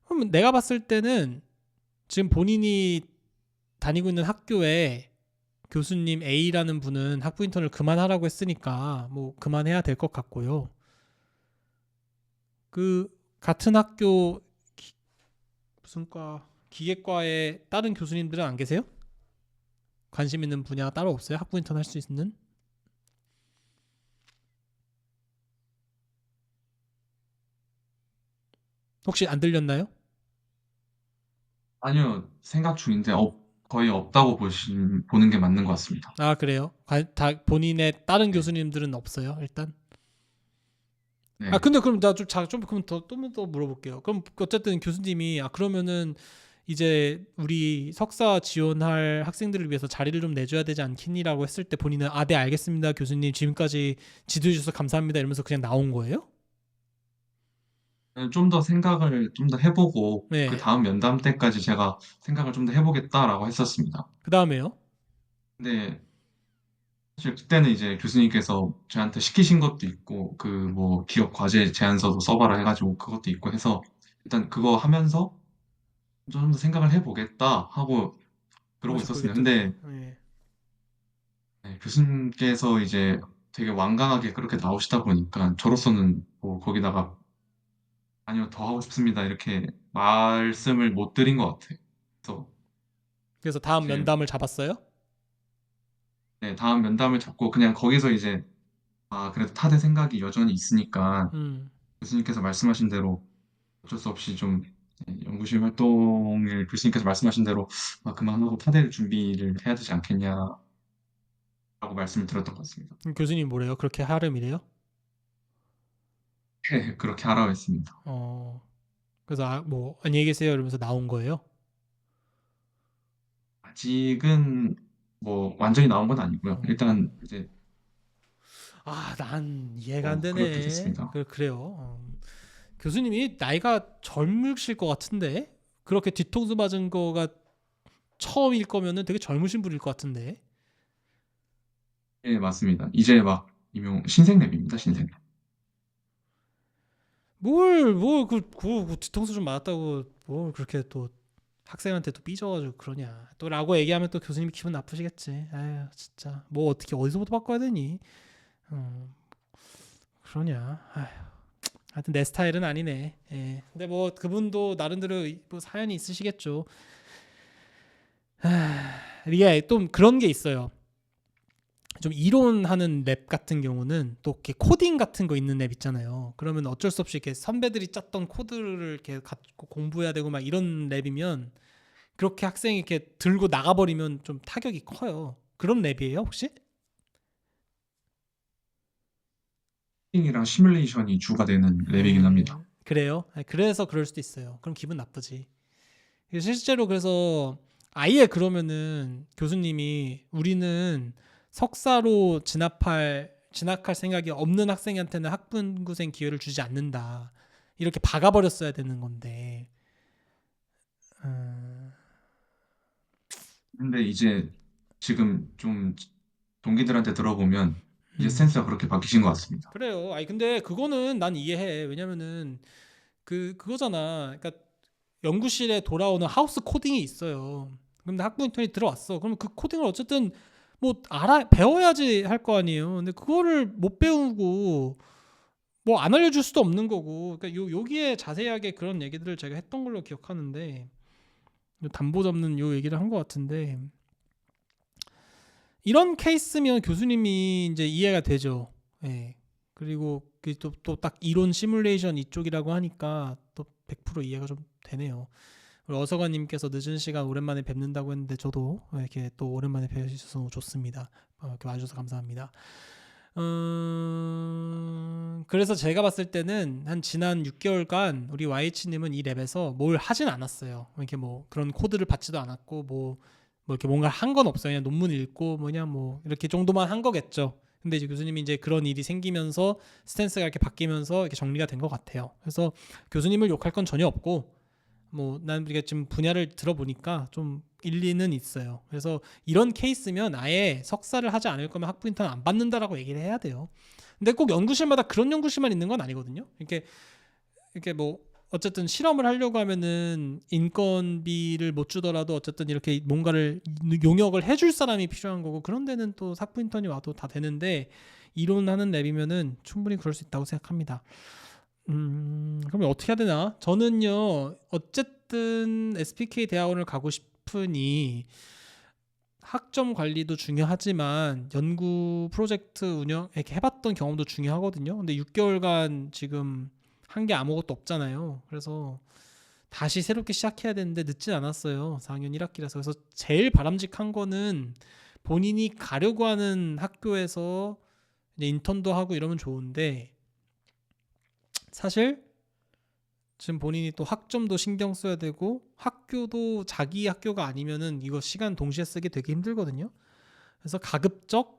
A: 그럼 내가 봤을 때는 지금 본인이 다니고 있는 학교에 교수님 A라는 분은 학부 인턴을 그만하라고 했으니까 뭐 그만해야 될 것 같고요. 그 같은 학교 무슨 과 기계과에 다른 교수님들은 안 계세요? 관심 있는 분야가 따로 없어요? 학부 인턴 할 수 있는? 혹시 안 들렸나요?
B: 아니요, 생각 중인데 거의 없다고 보는 게 맞는 것 같습니다.
A: 아, 그래요? 다 본인의 다른
B: 네,
A: 교수님들은 없어요, 일단. 아,
B: 네.
A: 근데 그럼 나좀 그럼 더 물어볼게요. 그럼 어쨌든 교수님이 그러면은 이제 우리 석사 지원할 학생들을 위해서 자리를 좀 내줘야 되지 않겠니라고 했을 때 본인은 네, 알겠습니다 교수님, 지금까지 지도해 주셔서 감사합니다 이러면서 그냥 나온 거예요?
B: 좀 더 생각을 좀 더 해보고 그
A: 네.
B: 다음 면담 때까지 제가 생각을 좀 더 해보겠다라고 했었습니다.
A: 그 다음에요?
B: 근데 사실 그때는 이제 교수님께서 저한테 시키신 것도 있고 그 뭐 기업 과제 제안서도 써봐라 해가지고 그것도 있고 해서 일단 그거 하면서 좀 더 생각을 해보겠다 하고 그러고
A: 하면서 그게
B: 있었습니다.
A: 또
B: 근데
A: 네.
B: 네, 교수님께서 이제 되게 완강하게 그렇게 나오시다 보니까 저로서는 뭐 거기다가 아니요 더 하고 싶습니다 이렇게 말씀을 못 드린 것 같아요. 그래서
A: 그래서 다음
B: 이제
A: 면담을 잡았어요?
B: 네, 다음 면담을 잡고 그냥 거기서 이제 그래도 타대 생각이 여전히 있으니까
A: 음.
B: 교수님께서 말씀하신 대로 어쩔 수 없이 좀 연구실 활동을 교수님께서 말씀하신 대로 그만하고 타대 준비를 해야 되지 않겠냐라고 말씀을 드렸던 것 같습니다.
A: 그럼 교수님 뭐래요? 그렇게 하름이래요?
B: 네, 그렇게 하라고 했습니다.
A: 어. 그래서 뭐 안녕히 계세요 이러면서 나온 거예요?
B: 아직은 뭐 완전히 나온 건 아니고요.
A: 어.
B: 일단 이제
A: 난 이해가 안
B: 그렇게
A: 되네.
B: 됐습니다.
A: 그래요. 교수님이 나이가 젊으실 것 같은데 그렇게 뒤통수 맞은 거가 처음일 거면은 되게 젊으신 분일 것 같은데
B: 예, 맞습니다. 이제 막 임용 신생랩입니다, 신생랩.
A: 뭘 뒤통수 좀 맞았다고 뭘 그렇게 또 학생한테 또 삐져가지고 그러냐 또라고 얘기하면 또 교수님이 기분 나쁘시겠지. 아유 진짜 뭐 어떻게 어디서부터 바꿔야 되니? 그러냐. 아유, 하여튼 내 스타일은 아니네. 예. 근데 뭐 그분도 나름대로 뭐 사연이 있으시겠죠. 이게 또 그런 게 있어요. 좀 이론하는 랩 같은 경우는 또 이렇게 코딩 같은 거 있는 랩 있잖아요. 그러면 어쩔 수 없이 이렇게 선배들이 짰던 코드를 이렇게 갖고 공부해야 되고 막 이런 랩이면 그렇게 학생이 이렇게 들고 나가버리면 좀 타격이 커요. 그런 랩이에요 혹시?
B: 코딩이랑 시뮬레이션이 주가 되는 랩이긴 합니다.
A: 그래요? 그래서 그럴 수도 있어요. 그럼 기분 나쁘지. 실제로 그래서 아예 그러면은 교수님이 우리는 석사로 진학할 생각이 없는 학생한테는 학분구생 기회를 주지 않는다. 이렇게 박아버렸어야 되는 건데. 음,
B: 근데 이제 지금 좀 동기들한테 들어보면 이제
A: 음.
B: 스탠스가 그렇게 바뀌신 것 같습니다.
A: 그래요. 아니 근데 그거는 난 이해해. 왜냐면은 그거잖아. 그러니까 연구실에 돌아오는 하우스 코딩이 있어요. 근데 학부 인턴이 들어왔어. 그러면 그 코딩을 어쨌든 뭐 배워야지 할 거 아니에요. 근데 그거를 못 배우고 뭐 안 알려줄 수도 없는 거고. 그러니까 여기에 자세하게 그런 얘기들을 제가 했던 걸로 기억하는데 요 담보 잡는 요 얘기를 한 것 같은데 이런 케이스면 교수님이 이제 이해가 되죠. 예. 그리고 또 딱 이론 시뮬레이션 이쪽이라고 하니까 또 100% 이해가 좀 되네요. 우리 어서관님께서 늦은 시간 오랜만에 뵙는다고 했는데 저도 이렇게 또 오랜만에 뵈실 수 있어서 좋습니다. 이렇게 와주셔서 감사합니다. 그래서 제가 봤을 때는 한 지난 6개월간 우리 YH님은 이 랩에서 뭘 하진 않았어요. 이렇게 뭐 그런 코드를 받지도 않았고 뭐 이렇게 뭔가 한 건 없어요. 그냥 논문 읽고 뭐냐 뭐 이렇게 정도만 한 거겠죠. 근데 이제 교수님이 이제 그런 일이 생기면서 스탠스가 이렇게 바뀌면서 이렇게 정리가 된 것 같아요. 그래서 교수님을 욕할 건 전혀 없고 뭐 난 이게 지금 분야를 들어보니까 좀 일리는 있어요. 그래서 이런 케이스면 아예 석사를 하지 않을 거면 학부 인턴 안 받는다라고 얘기를 해야 돼요. 근데 꼭 연구실마다 그런 연구실만 있는 건 아니거든요. 이렇게 뭐 어쨌든 실험을 하려고 하면은 인건비를 못 주더라도 어쨌든 이렇게 뭔가를 용역을 해줄 사람이 필요한 거고 그런 데는 또 학부 인턴이 와도 다 되는데 이론하는 랩이면은 충분히 그럴 수 있다고 생각합니다. 그러면 어떻게 해야 되나? 저는요, 어쨌든 SPK 대학원을 가고 싶으니 학점 관리도 중요하지만 연구 프로젝트 운영 이렇게 해봤던 경험도 중요하거든요. 근데 6개월간 지금 한 게 아무것도 없잖아요. 그래서 다시 새롭게 시작해야 되는데 늦진 않았어요. 4학년 1학기라서. 그래서 제일 바람직한 거는 본인이 가려고 하는 학교에서 이제 인턴도 하고 이러면 좋은데 사실 지금 본인이 또 학점도 신경 써야 되고 학교도 자기 학교가 아니면은 이거 시간 동시에 쓰기 되게 힘들거든요. 그래서 가급적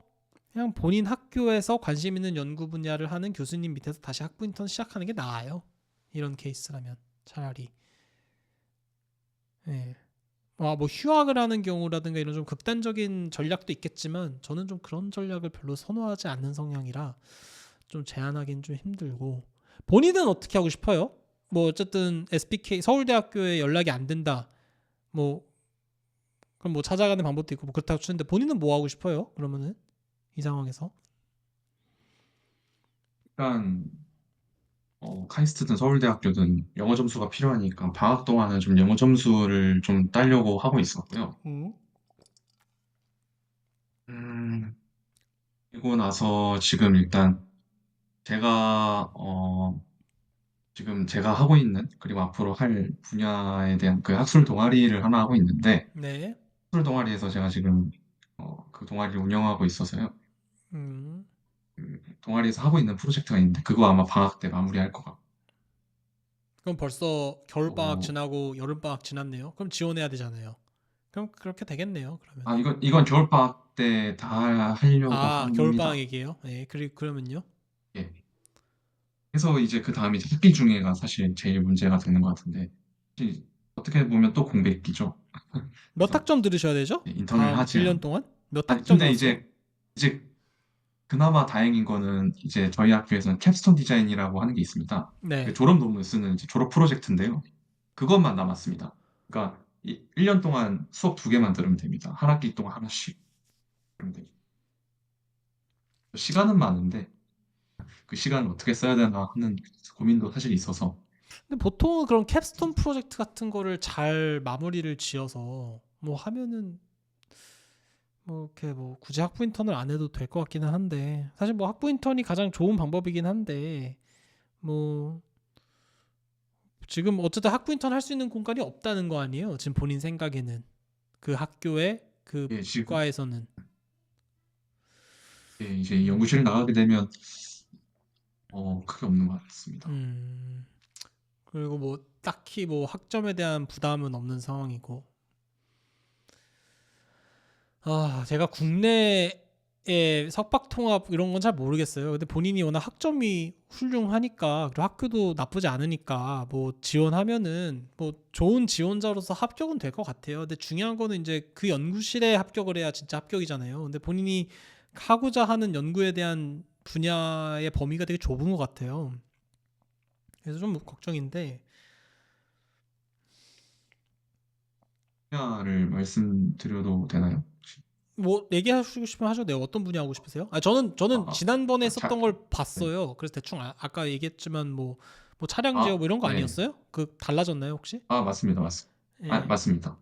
A: 그냥 본인 학교에서 관심 있는 연구 분야를 하는 교수님 밑에서 다시 학부 인턴 시작하는 게 나아요. 이런 케이스라면 차라리. 예. 뭐 휴학을 하는 경우라든가 이런 좀 극단적인 전략도 있겠지만 저는 좀 그런 전략을 별로 선호하지 않는 성향이라 좀 제안하기는 좀 힘들고 본인은 어떻게 하고 싶어요? 뭐 어쨌든 SPK 서울대학교에 연락이 안 된다. 뭐 그럼 뭐 찾아가는 방법도 있고 뭐 그렇다고 치는데 본인은 뭐 하고 싶어요? 그러면은 이 상황에서
B: 일단 카이스트든 서울대학교든 영어 점수가 필요하니까 방학 동안은 좀 영어 점수를 좀 따려고 하고 있었고요.
A: 음.
B: 음, 그리고 나서 지금 일단 제가 지금 제가 하고 있는 그리고 앞으로 할 분야에 대한 그 학술 동아리를 하나 하고 있는데
A: 네.
B: 학술 동아리에서 제가 지금 그 동아리를 운영하고 있어서요.
A: 음.
B: 그 동아리에서 하고 있는 프로젝트가 있는데 그거 아마 방학 때 마무리할 것
A: 그럼 벌써 겨울 방학
B: 같고
A: 지나고 여름 방학 지났네요. 그럼 지원해야 되잖아요. 그럼 그렇게 되겠네요.
B: 아
A: 그러면은
B: 이건 겨울 방학 때 다 하려고
A: 겨울 방학
B: 합니다.
A: 얘기예요. 네. 그러면요.
B: 예. 그래서 이제 그 다음에 이제 학기 중에가 사실 제일 문제가 되는 것 같은데 사실 어떻게 보면 또 공백기죠.
A: 몇
B: 그래서
A: 학점 들으셔야 되죠?
B: 인턴을
A: 다음
B: 하지
A: 1년
B: 않.
A: 동안 몇
B: 아니
A: 학점
B: 근데
A: 들었어요?
B: 이제 그나마 다행인 거는 이제 저희 학교에서는 캡스톤 디자인이라고 하는 게 있습니다. 그
A: 네.
B: 졸업 논문 쓰는 이제 졸업 프로젝트인데요. 그것만 남았습니다. 그러니까 1년 동안 수업 2개만 들으면 됩니다. 한 학기 동안 하나씩. 그러면 돼요. 시간은 많은데 그 시간을 어떻게 써야 되나 하는 고민도 사실 있어서
A: 근데 보통은 그런 캡스톤 프로젝트 같은 거를 잘 마무리를 지어서 뭐 하면은 뭐 이렇게 뭐 굳이 학부 인턴을 안 해도 될 것 같기는 한데 사실 뭐 학부 인턴이 가장 좋은 방법이긴 한데 뭐 지금 어쨌든 학부 인턴 할 수 있는 공간이 없다는 거 아니에요? 지금 본인 생각에는 그 학교에 그
B: 예, 지금
A: 과에서는
B: 예, 이제 연구실 나가게 되면 크게 없는 것 같습니다.
A: 음 그리고 뭐 딱히 뭐 학점에 대한 부담은 없는 상황이고 아 제가 국내에 석박 통합 이런 건 잘 모르겠어요. 근데 본인이 워낙 학점이 훌륭하니까 그리고 학교도 나쁘지 않으니까 뭐 지원하면은 뭐 좋은 지원자로서 합격은 될 것 같아요. 근데 중요한 거는 이제 그 연구실에 합격을 해야 진짜 합격이잖아요. 근데 본인이 하고자 하는 연구에 대한 분야의 범위가 되게 좁은 것 같아요. 그래서 좀 걱정인데
B: 분야를 말씀드려도 되나요? 혹시?
A: 뭐 얘기하시고 싶으면 하셔도 돼요. 어떤 분야 하고 싶으세요? 아 저는
B: 아,
A: 지난번에
B: 잘,
A: 썼던 걸
B: 네.
A: 봤어요. 그래서 대충 까 얘기했지만 뭐 차량 제어
B: 아,
A: 뭐 이런 거
B: 네.
A: 아니었어요? 그 달라졌나요 혹시?
B: 맞습니다.
A: 예.
B: 맞습니다.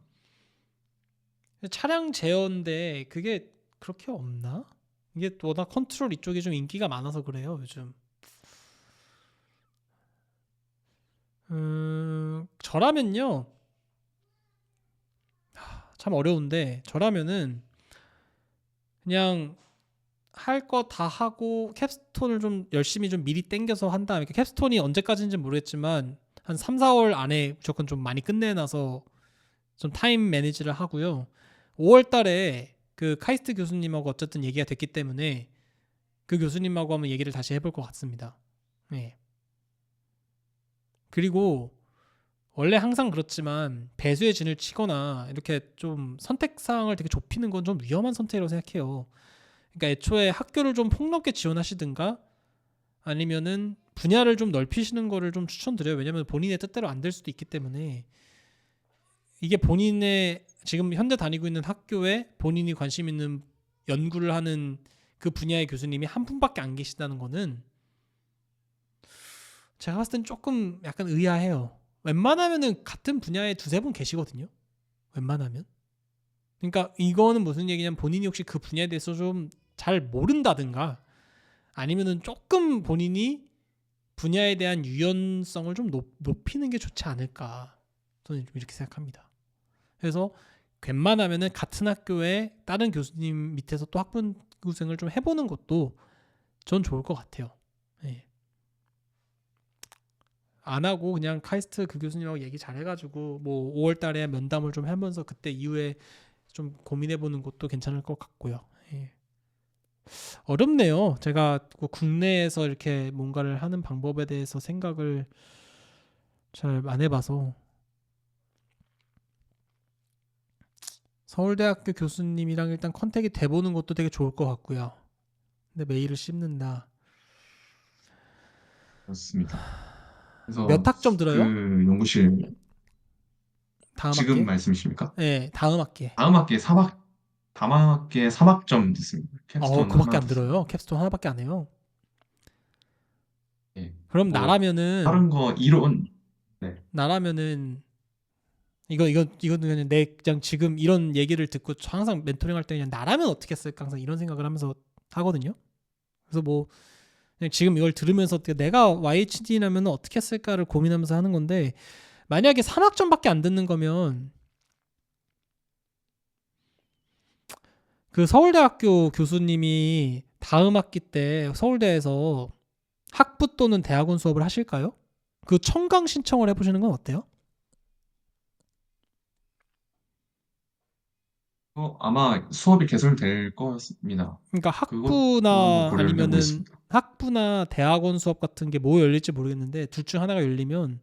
A: 차량 제어인데 그게 그렇게 없나? 이게 워낙 컨트롤 이쪽이 좀 인기가 많아서 그래요 요즘. 저라면요 참 어려운데 저라면은 그냥 할 거 다 하고 캡스톤을 좀 열심히 좀 미리 땡겨서 한 다음에 캡스톤이 언제까지인지는 모르겠지만 한 3, 4월 안에 무조건 좀 많이 끝내놔서 좀 타임 매니지를 하고요. 5월 달에 그 카이스트 교수님하고 어쨌든 얘기가 됐기 때문에 그 교수님하고 한번 얘기를 다시 해볼 것 같습니다. 네. 그리고 원래 항상 그렇지만 배수의 진을 치거나 이렇게 좀 선택 사항을 되게 좁히는 건 좀 위험한 선택이라고 생각해요. 그러니까 애초에 학교를 좀 폭넓게 지원하시든가 아니면은 분야를 좀 넓히시는 거를 좀 추천드려요. 왜냐면 본인의 뜻대로 안 될 수도 있기 때문에 이게 본인의 지금 현재 다니고 있는 학교에 본인이 관심 있는 연구를 하는 그 분야의 교수님이 한 분밖에 안 계시다는 거는 제가 봤을 땐 조금 약간 의아해요. 웬만하면은 같은 분야에 두세 분 계시거든요. 웬만하면. 그러니까 이거는 무슨 얘기냐면 본인이 혹시 그 분야에 대해서 좀 잘 모른다든가 아니면은 조금 본인이 분야에 대한 유연성을 좀 높이는 게 좋지 않을까 저는 좀 이렇게 생각합니다. 그래서 웬만하면은 같은 학교에 다른 교수님 밑에서 또 학부생을 좀 해보는 것도 전 좋을 것 같아요. 예. 안 하고 그냥 카이스트 그 교수님하고 얘기 잘 해가지고 뭐 5월달에 면담을 좀 하면서 그때 이후에 좀 고민해보는 것도 괜찮을 것 같고요. 예. 어렵네요. 제가 국내에서 이렇게 뭔가를 하는 방법에 대해서 생각을 잘 안 해봐서 서울대학교 교수님이랑 일단 컨택이 돼보는 것도 되게 좋을 것 같고요. 근데 메일을 씹는다.
B: 그렇습니다.
A: 몇
B: 그래서
A: 학점
B: 그
A: 들어요?
B: 연구실
A: 다음
B: 지금
A: 학기에?
B: 말씀이십니까?
A: 네, 다음 학기에.
B: 다음 학기에 3학점 듣습니다. 캡스톤
A: 그거밖에
B: 하나
A: 안 들어요.
B: 듣습니다.
A: 캡스톤 하나밖에 안 해요.
B: 예.
A: 그럼
B: 뭐
A: 나라면은
B: 다른 거 이론 네.
A: 나라면은 이거는 그냥 내 그냥 지금 이런 얘기를 듣고 항상 멘토링 할 때 그냥 나라면 어떻게 했을까 항상 이런 생각을 하면서 하거든요. 그래서 뭐 그냥 지금 이걸 들으면서 내가 YHD라면 어떻게 했을까를 고민하면서 하는 건데 만약에 3학점밖에 안 듣는 거면 그 서울대학교 교수님이 다음 학기 때 서울대에서 학부 또는 대학원 수업을 하실까요? 그 청강 신청을 해보시는 건 어때요?
B: 아마 수업이 개설될 것입니다.
A: 그러니까
B: 그것도 한번
A: 학부나
B: 고려를
A: 아니면은
B: 해보겠습니다.
A: 학부나 대학원 수업 같은 게 뭐 열릴지 모르겠는데 둘 중 하나가 열리면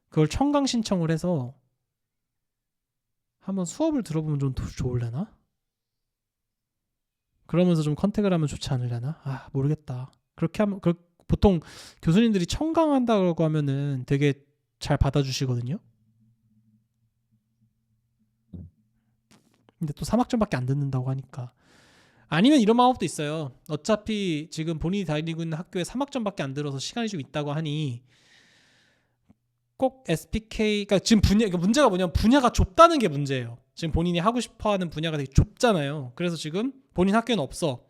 A: 그걸 청강 신청을 해서 한번 수업을 들어보면 좀 더 좋으려나? 그러면서 좀 컨택을 하면 좋지 않으려나? 모르겠다. 그렇게 하면 보통 교수님들이 청강한다고 하면은 되게 잘 받아주시거든요. 근데 또 3학점밖에 안 듣는다고 하니까. 아니면 이런 방법도 있어요. 어차피 지금 본인이 다니고 있는 학교에 3학점밖에 안 들어서 시간이 좀 있다고 하니 꼭 SPK, 그러니까 지금 그러니까 문제가 뭐냐면 분야가 좁다는 게 문제예요. 지금 본인이 하고 싶어하는 분야가 되게 좁잖아요. 그래서 지금 본인 학교는 없어.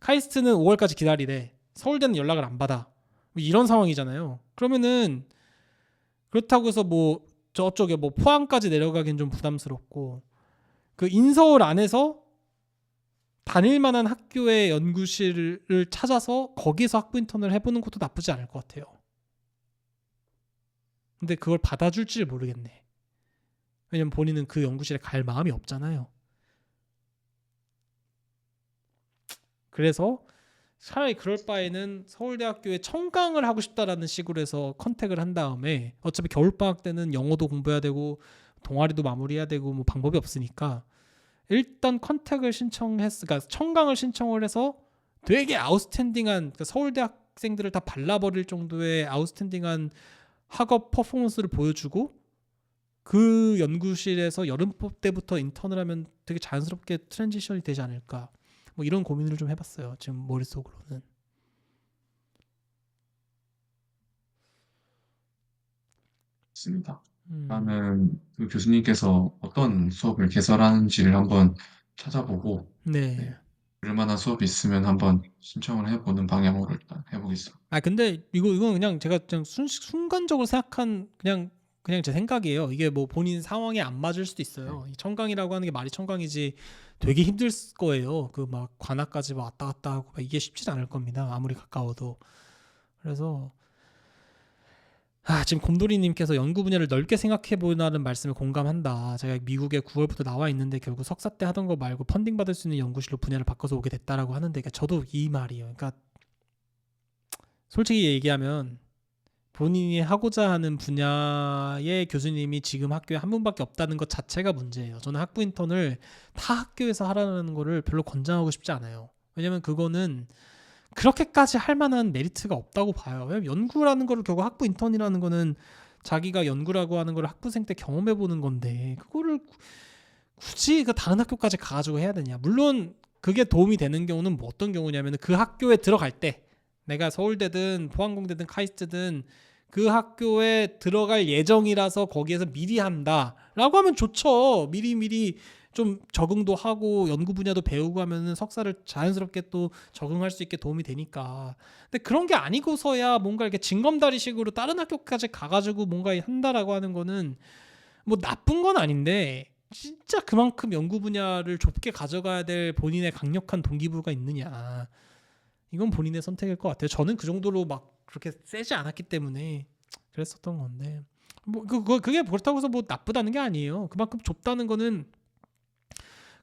A: 카이스트는 5월까지 기다리래. 서울대는 연락을 안 받아. 뭐 이런 상황이잖아요. 그러면은 그렇다고 해서 뭐 저쪽에 뭐 포항까지 내려가긴 좀 부담스럽고 그 인서울 안에서 다닐 만한 학교의 연구실을 찾아서 거기서 학부 인턴을 해보는 것도 나쁘지 않을 것 같아요. 근데 그걸 받아줄지 모르겠네. 왜냐면 본인은 그 연구실에 갈 마음이 없잖아요. 그래서 차라리 그럴 바에는 서울대학교에 청강을 하고 싶다라는 식으로 해서 컨택을 한 다음에 어차피 겨울방학 때는 영어도 공부해야 되고 동아리도 마무리해야 되고 뭐 방법이 없으니까 일단 컨택을 그러니까 청강을 신청을 해서 되게 아웃스탠딩한 그러니까 서울대 학생들을 다 발라버릴 정도의 아웃스탠딩한 학업 퍼포먼스를 보여주고 그 연구실에서 여름 때부터 인턴을 하면 되게 자연스럽게 트랜지션이 되지 않을까 뭐 이런 고민을 좀 해봤어요. 지금 머릿속으로는.
B: 있습니다.
A: 음,
B: 나는 그 교수님께서 어떤 수업을 개설하는지를 한번 찾아보고,
A: 네.
B: 네, 들을 만한 수업이 있으면 한번 신청을 해보는 방향으로 일단 해보겠습니다.
A: 아 근데 이건 그냥 제가 그냥 순간적으로 생각한 그냥 제 생각이에요. 이게 뭐 본인 상황에 안 맞을 수도
B: 네.
A: 있어요. 이 청강이라고 하는 게 말이 청강이지 되게 힘들 거예요. 그 막 관악까지 막 왔다 갔다 하고 막 이게 쉽지 않을 겁니다. 아무리 가까워도. 그래서 지금 곰돌이님께서 연구 분야를 넓게 생각해 보라는 말씀에 공감한다. 제가 미국에 9월부터 나와 있는데 결국 석사 때 하던 거 말고 펀딩 받을 수 있는 연구실로 분야를 바꿔서 오게 됐다라고 하는데 그러니까 저도 이 말이에요. 그러니까 솔직히 얘기하면 본인이 하고자 하는 분야의 교수님이 지금 학교에 한 분밖에 없다는 것 자체가 문제예요. 저는 학부 인턴을 타 학교에서 하라는 거를 별로 권장하고 싶지 않아요. 왜냐면 그거는 그렇게까지 할 만한 메리트가 없다고 봐요. 왜냐면 연구라는 거를 결국 학부 인턴이라는 거는 자기가 연구라고 하는 걸 학부생 때 경험해 보는 건데 그거를 굳이 그 다른 학교까지 가가지고 해야 되냐. 물론 그게 도움이 되는 경우는 뭐 어떤 경우냐면 그 학교에 들어갈 때 내가 서울대든 포항공대든 카이스트든 그 학교에 들어갈 예정이라서 거기에서 미리 한다라고 하면 좋죠. 미리 좀 적응도 하고 연구 분야도 배우고 하면은 석사를 자연스럽게 또 적응할 수 있게 도움이 되니까. 근데 그런 게 아니고서야 뭔가 이렇게 징검다리식으로 다른 학교까지 가가지고 뭔가 한다라고 하는 거는 뭐 나쁜 건 아닌데 진짜 그만큼 연구 분야를 좁게 가져가야 될 본인의 강력한 동기부여가 있느냐. 이건 본인의 선택일 것 같아요. 저는 그 정도로 막 그렇게 세지 않았기 때문에 그랬었던 건데 뭐 그게 그렇다고 해서 뭐 나쁘다는 게 아니에요. 그만큼 좁다는 거는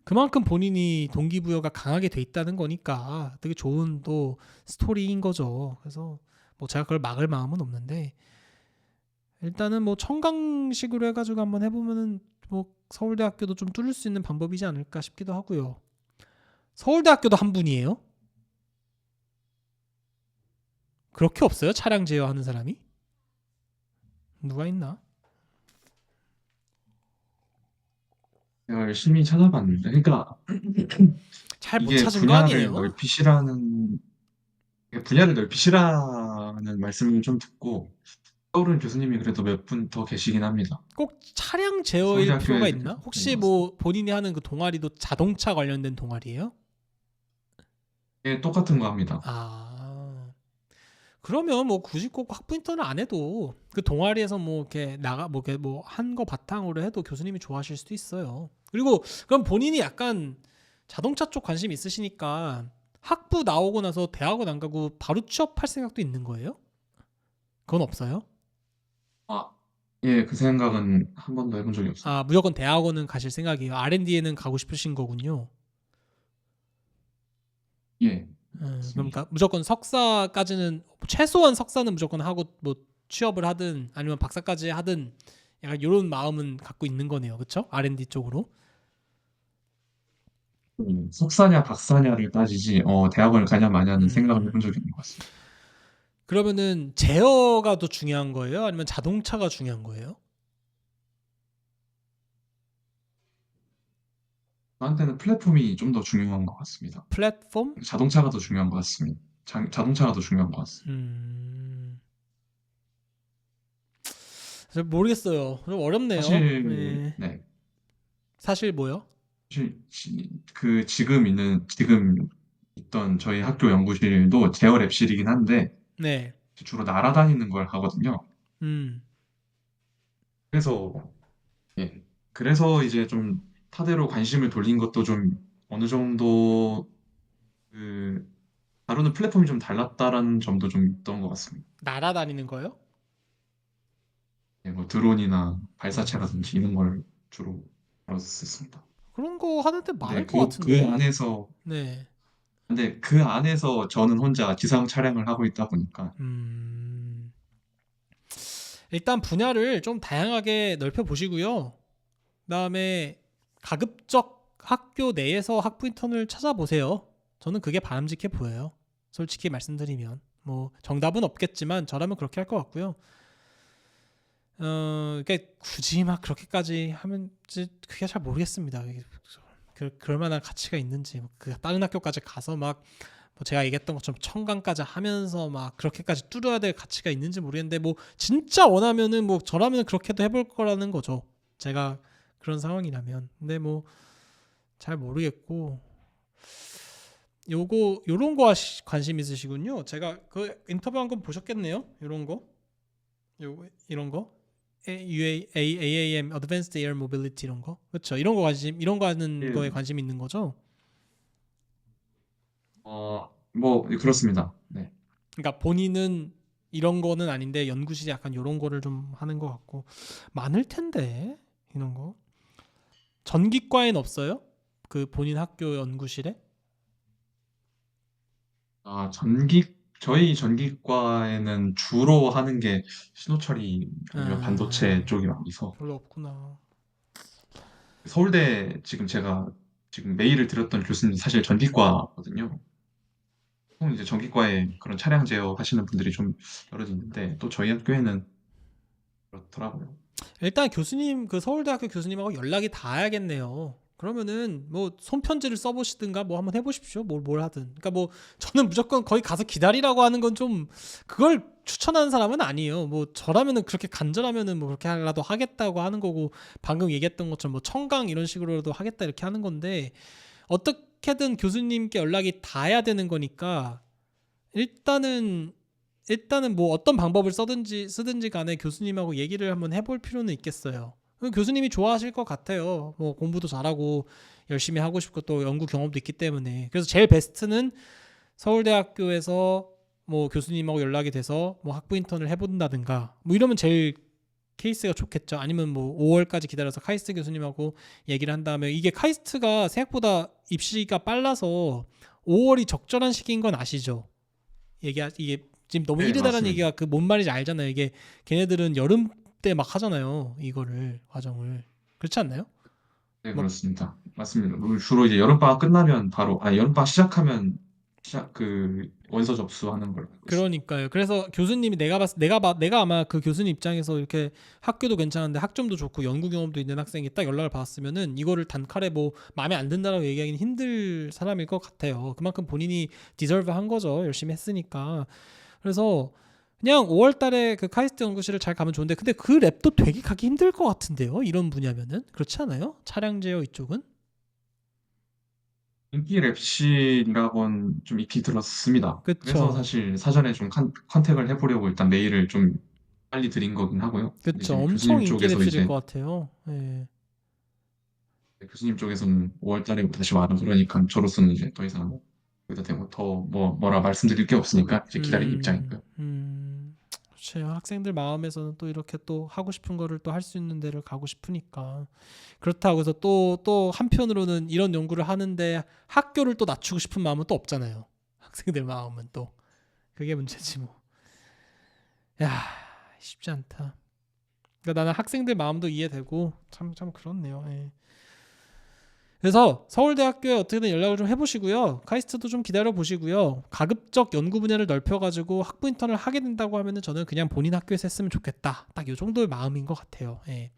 A: 그만큼 본인이 동기부여가 강하게 돼 있다는 거니까 되게 좋은 또 스토리인 거죠. 그래서 뭐 제가 그걸 막을 마음은 없는데 일단은 뭐 청강식으로 해가지고 한번 해보면은 뭐 서울대학교도 좀 뚫을 수 있는 방법이지 않을까 싶기도 하고요. 서울대학교도 한 분이에요? 그렇게 없어요? 차량 제어하는 사람이? 누가 있나?
B: 제가 열심히 찾아봤는데, 그러니까
A: 잘 못
B: 이게
A: 찾은 거 아니에요?
B: 분야를 넓히시라는 말씀을 좀 듣고, 떠오른 교수님이 그래도 몇 분 더 계시긴 합니다.
A: 꼭 차량 제어일 필요가
B: 서울대학교에
A: 있나?
B: 계속 다니는
A: 혹시
B: 것 같습니다.
A: 뭐 본인이 하는 그 동아리도 자동차 관련된 동아리예요?
B: 예, 똑같은 거 합니다.
A: 아, 그러면 뭐 굳이 꼭 학부 인턴을 안 해도 그 동아리에서 뭐 이렇게 나가 뭐 이렇게 뭐 한 거 바탕으로 해도 교수님이 좋아하실 수도 있어요. 그리고 그럼 본인이 약간 자동차 쪽 관심 있으시니까 학부 나오고 나서 대학원 안 가고 바로 취업할 생각도 있는 거예요? 그건 없어요?
B: 아, 예, 그 생각은 한 번도 해본 적이 없습니다.
A: 무조건 대학원은 가실 생각이에요. R&D에는 가고 싶으신 거군요.
B: 예,
A: 그러니까
B: 맞습니다.
A: 무조건 석사까지는 최소한 석사는 무조건 하고 뭐 취업을 하든 아니면 박사까지 하든 약간 이런 마음은 갖고 있는 거네요. 그렇죠? R&D 쪽으로.
B: 석사냐 박사냐를 따지지, 대학원을 가냐 마냐는 생각을
A: 음.
B: 해본 적이 없는 것 같습니다.
A: 그러면은 제어가 더 중요한 거예요? 아니면 자동차가 중요한 거예요?
B: 저한테는 플랫폼이 좀 더 중요한 것 같습니다.
A: 플랫폼?
B: 자동차가 더 중요한 것 같습니다. 자동차가 더 중요한 것 같습니다.
A: 음. 잘 모르겠어요. 좀 어렵네요.
B: 사실,
A: 네.
B: 네.
A: 사실 뭐요?
B: 사실 지금 있던 저희 학교 연구실도 제어 랩실이긴 한데
A: 네.
B: 주로 날아다니는 걸 하거든요.
A: 음.
B: 그래서 예. 그래서 이제 좀 타대로 관심을 돌린 것도 좀 어느 정도 그 다루는 플랫폼이 좀 달랐다라는 점도 좀 있던 것 같습니다.
A: 날아다니는 거요?
B: 예, 뭐 드론이나
A: 음.
B: 발사체라든지 이런 걸 주로 다뤘었습니다.
A: 그런 거 하는데
B: 근데
A: 많을 것 같은데. 네.
B: 그 안에서 저는 혼자 지상 촬영을 하고 있다 보니까
A: 음. 일단 분야를 좀 다양하게 넓혀 보시고요. 그다음에 가급적 학교 내에서 학부 인턴을 찾아보세요. 저는 그게 바람직해 보여요. 솔직히 말씀드리면 뭐 정답은 없겠지만 저라면 그렇게 할 것 같고요. 그러니까 굳이 막 그렇게까지 하면 그게 잘 모르겠습니다. 그럴 만한 가치가 있는지 그 다른 학교까지 가서 막 뭐 제가 얘기했던 것처럼 청강까지 하면서 막 그렇게까지 뚫어야 될 가치가 있는지 모르겠는데 뭐 진짜 원하면은 뭐 저라면 그렇게도 해볼 거라는 거죠. 제가 그런 상황이라면. 근데 뭐 잘 모르겠고 요런 거 관심 있으시군요. 제가 그 인터뷰 한 건 보셨겠네요. 요런 거. 이런 거. AAM Advanced Air Mobility 이런 거. 그렇죠. 이런 거 하는
B: 예,
A: 거에 관심 있는 거죠.
B: 뭐 그렇습니다. 네.
A: 그러니까 본인은 이런 거는 아닌데 연구실이 약간 이런 거를 좀 하는 것 같고 많을 텐데 이런 거 전기과엔 없어요? 그 본인 학교 연구실에?
B: 아, 저희 전기과에는 주로 하는 게 신호처리 아니면 반도체
A: 아,
B: 쪽이 많아서
A: 별로 없구나.
B: 서울대 제가 지금 메일을 드렸던 교수님 사실 전기과거든요. 보통 이제 전기과에 그런 차량 제어 하시는 분들이 좀 여러 있는데 또 저희 학교에는 그렇더라고요.
A: 일단 교수님 그 서울대학교 교수님하고 연락이 닿아야겠네요. 그러면은 뭐 손편지를 써보시든가 뭐 한번 해보십시오. 뭘 하든. 그러니까 뭐 저는 무조건 거기 가서 기다리라고 하는 건 좀 그걸 추천하는 사람은 아니에요. 뭐 저라면은 그렇게 간절하면은 뭐 그렇게 하라도 하겠다고 하는 거고 방금 얘기했던 것처럼 뭐 청강 이런 식으로도 하겠다 이렇게 하는 건데 어떻게든 교수님께 연락이 닿아야 되는 거니까 일단은 뭐 어떤 방법을 쓰든지 간에 교수님하고 얘기를 한번 해볼 필요는 있겠어요. 교수님이 좋아하실 것 같아요. 뭐 공부도 잘하고 열심히 하고 싶고 또 연구 경험도 있기 때문에. 그래서 제일 베스트는 서울대학교에서 뭐 교수님하고 연락이 돼서 뭐 학부 인턴을 해본다든가 뭐 이러면 제일 케이스가 좋겠죠. 아니면 뭐 5월까지 기다려서 카이스트 교수님하고 얘기를 한 다음에 이게 카이스트가 생각보다 입시가 빨라서 5월이 적절한 시기인 건 아시죠? 이게 지금 너무
B: 네,
A: 이르다라는
B: 맞습니다.
A: 얘기가 그 뭔 말인지 알잖아요. 이게 걔네들은 여름 때 막 하잖아요. 이거를 과정을 그렇지 않나요?
B: 네,
A: 막
B: 그렇습니다. 맞습니다. 주로 이제 여름방학 끝나면 여름방학 시작하면 원서 접수하는 걸 알고 있습니다.
A: 그러니까요. 그래서 교수님이 내가 아마 그 교수님 입장에서 이렇게 학교도 괜찮은데 학점도 좋고 연구 경험도 있는 학생이 딱 연락을 받았으면은 이거를 단칼에 뭐 마음에 안 든다라고 얘기하기는 힘들 사람일 것 같아요. 그만큼 본인이 디설브 한 거죠. 열심히 했으니까. 그래서 그냥 5월 달에 그 카이스트 연구실을 잘 가면 좋은데 근데 그 랩도 되게 가기 힘들 것 같은데요. 이런 분야면은 그렇지 않아요? 차량 제어 이쪽은?
B: 인기 랩실이라고는 좀 익히 들었습니다. 그래서
A: 그쵸.
B: 사실 사전에 좀 컨택을 해보려고 일단 메일을 좀 빨리 드린 거긴 하고요. 근데
A: 그쵸.
B: 이제
A: 엄청 인기 랩실일 것 같아요. 예.
B: 교수님 쪽에서는 5월 달에 다시 와라 그러니까 저로서는 이제 더 이상 여기다 대고 뭐라 말씀드릴 게 없으니까 이제 기다린 입장이고요.
A: 그렇죠. 학생들 마음에서는 또 이렇게 또 하고 싶은 거를 또 할 수 있는 데를 가고 싶으니까. 그렇다고 해서 또 한편으로는 이런 연구를 하는데 학교를 또 낮추고 싶은 마음은 또 없잖아요. 학생들 마음은 또. 그게 문제지 뭐. 야, 쉽지 않다. 그러니까 나는 학생들 마음도 이해되고 참 그렇네요. 예. 그래서 서울대학교에 어떻게든 연락을 좀 해보시고요. 카이스트도 좀 기다려 보시고요. 가급적 연구 분야를 넓혀가지고 학부 인턴을 하게 된다고 하면은 저는 그냥 본인 학교에서 했으면 좋겠다. 딱 이 정도의 마음인 것 같아요. 예.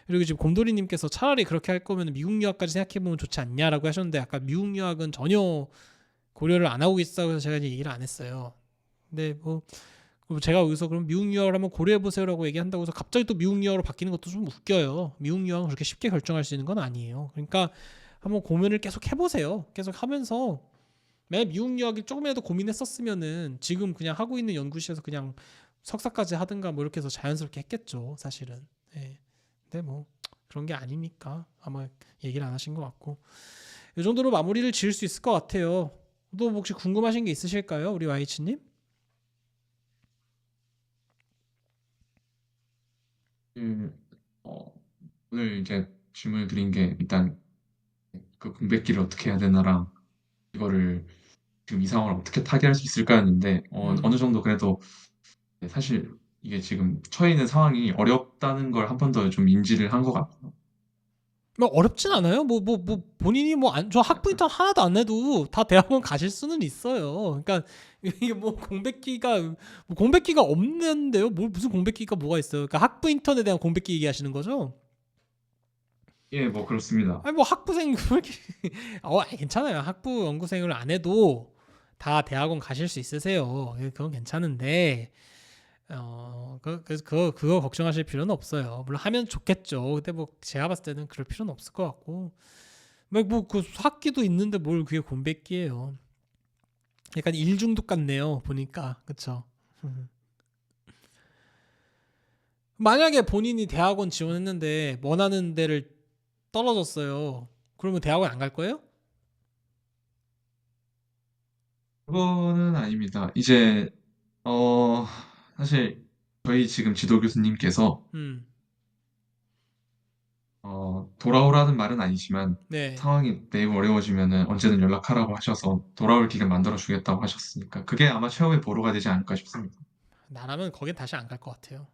A: 그리고 지금 곰돌이님께서 차라리 그렇게 할 거면 미국 유학까지 생각해보면 좋지 않냐라고 하셨는데 아까 미국 유학은 전혀 고려를 안 하고 있다고 해서 제가 이제 얘기를 안 했어요. 근데 뭐 그럼 제가 여기서 그럼 미국 유학을 한번 고려해 보세요라고 얘기한다고 해서 갑자기 또 미국 유학으로 바뀌는 것도 좀 웃겨요. 미국 유학은 그렇게 쉽게 결정할 수 있는 건 아니에요. 그러니까 한번 고민을 계속 해보세요. 계속 하면서 매 미국 유학을 조금이라도 고민했었으면은 지금 그냥 하고 있는 연구실에서 그냥 석사까지 하든가 뭐 이렇게 해서 자연스럽게 했겠죠. 사실은. 예. 근데 뭐 그런 게 아니니까 아마 얘기를 안 하신 것 같고 이 정도로 마무리를 지을 수 있을 것 같아요. 또 혹시 궁금하신 게 있으실까요, 우리 와이치님?
B: 그, 어, 오늘 이제 질문을 드린 게 일단 그 공백기를 어떻게 해야 되나랑 이거를 지금 이 상황을 어떻게 타개할 수 있을까였는데 어느
A: 음.
B: 정도 그래도 사실 이게 지금 처해 있는 상황이 어렵다는 걸 한 번 더 좀 인지를 한 것 같아요.
A: 뭐 어렵진 않아요. 뭐 본인이 뭐 안 저 학부 인턴 하나도 안 해도 다 대학원 가실 수는 있어요. 그러니까 이게 뭐 공백기가 없는데요. 뭐 무슨 공백기가 뭐가 있어요? 그러니까 학부 인턴에 대한 공백기 얘기하시는 거죠?
B: 예, 뭐 그렇습니다.
A: 아니 뭐 학부생 그렇게 괜찮아요. 학부 연구생을 안 해도 다 대학원 가실 수 있으세요. 그건 괜찮은데 그거 걱정하실 필요는 없어요. 물론 하면 좋겠죠. 근데 뭐 제가 봤을 때는 그럴 필요는 없을 것 같고 뭐그 학기도 있는데 뭘 그게 공백기예요. 약간 일 중독 같네요. 보니까 그쵸? 만약에 본인이 대학원 지원했는데 원하는 데를 떨어졌어요. 그러면 대학원 안 갈 거예요?
B: 그거는 아닙니다. 이제 어 사실 저희 지금 지도 교수님께서
A: 음,
B: 돌아오라는 말은 아니지만
A: 네.
B: 상황이 매우 어려워지면은 언제든 연락하라고 하셔서 돌아올 기간 만들어 주겠다고 하셨으니까 그게 아마 최후의 보루가 되지 않을까 싶습니다.
A: 나라면 거긴 다시 안 갈 것 같아요.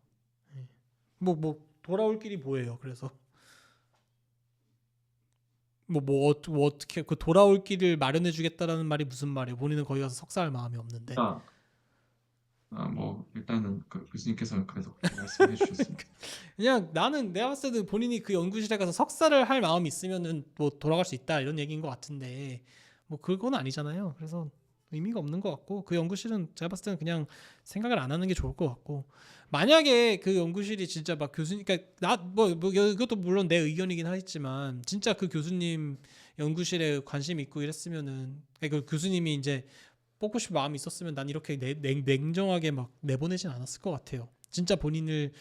A: 뭐 돌아올 길이 뭐예요? 그래서 어떻게 그 돌아올 길을 마련해 주겠다라는 말이 무슨 말이에요? 본인은 거기 가서 석사할 마음이 없는데.
B: 아, 뭐 일단은 그 교수님께서는 그래도 그렇게 말씀해 주셨습니다.
A: 그냥 나는 내가 봤을 때는 본인이 그 연구실에 가서 석사를 할 마음이 있으면은 뭐 돌아갈 수 있다 이런 얘기인 것 같은데 뭐 그건 아니잖아요. 그래서 의미가 없는 것 같고 그 연구실은 제가 봤을 때는 그냥 생각을 안 하는 게 좋을 것 같고 만약에 그 연구실이 진짜 막 교수님 그러니까 나뭐 이것도 물론 내 의견이긴 하겠지만 진짜 그 교수님 연구실에 관심 있고 이랬으면은 그러니까 그 교수님이 이제 뽑고 싶은 마음이 있었으면 난 이렇게 냉정하게 막 내보내진 않았을 것 같아요. 진짜 본인을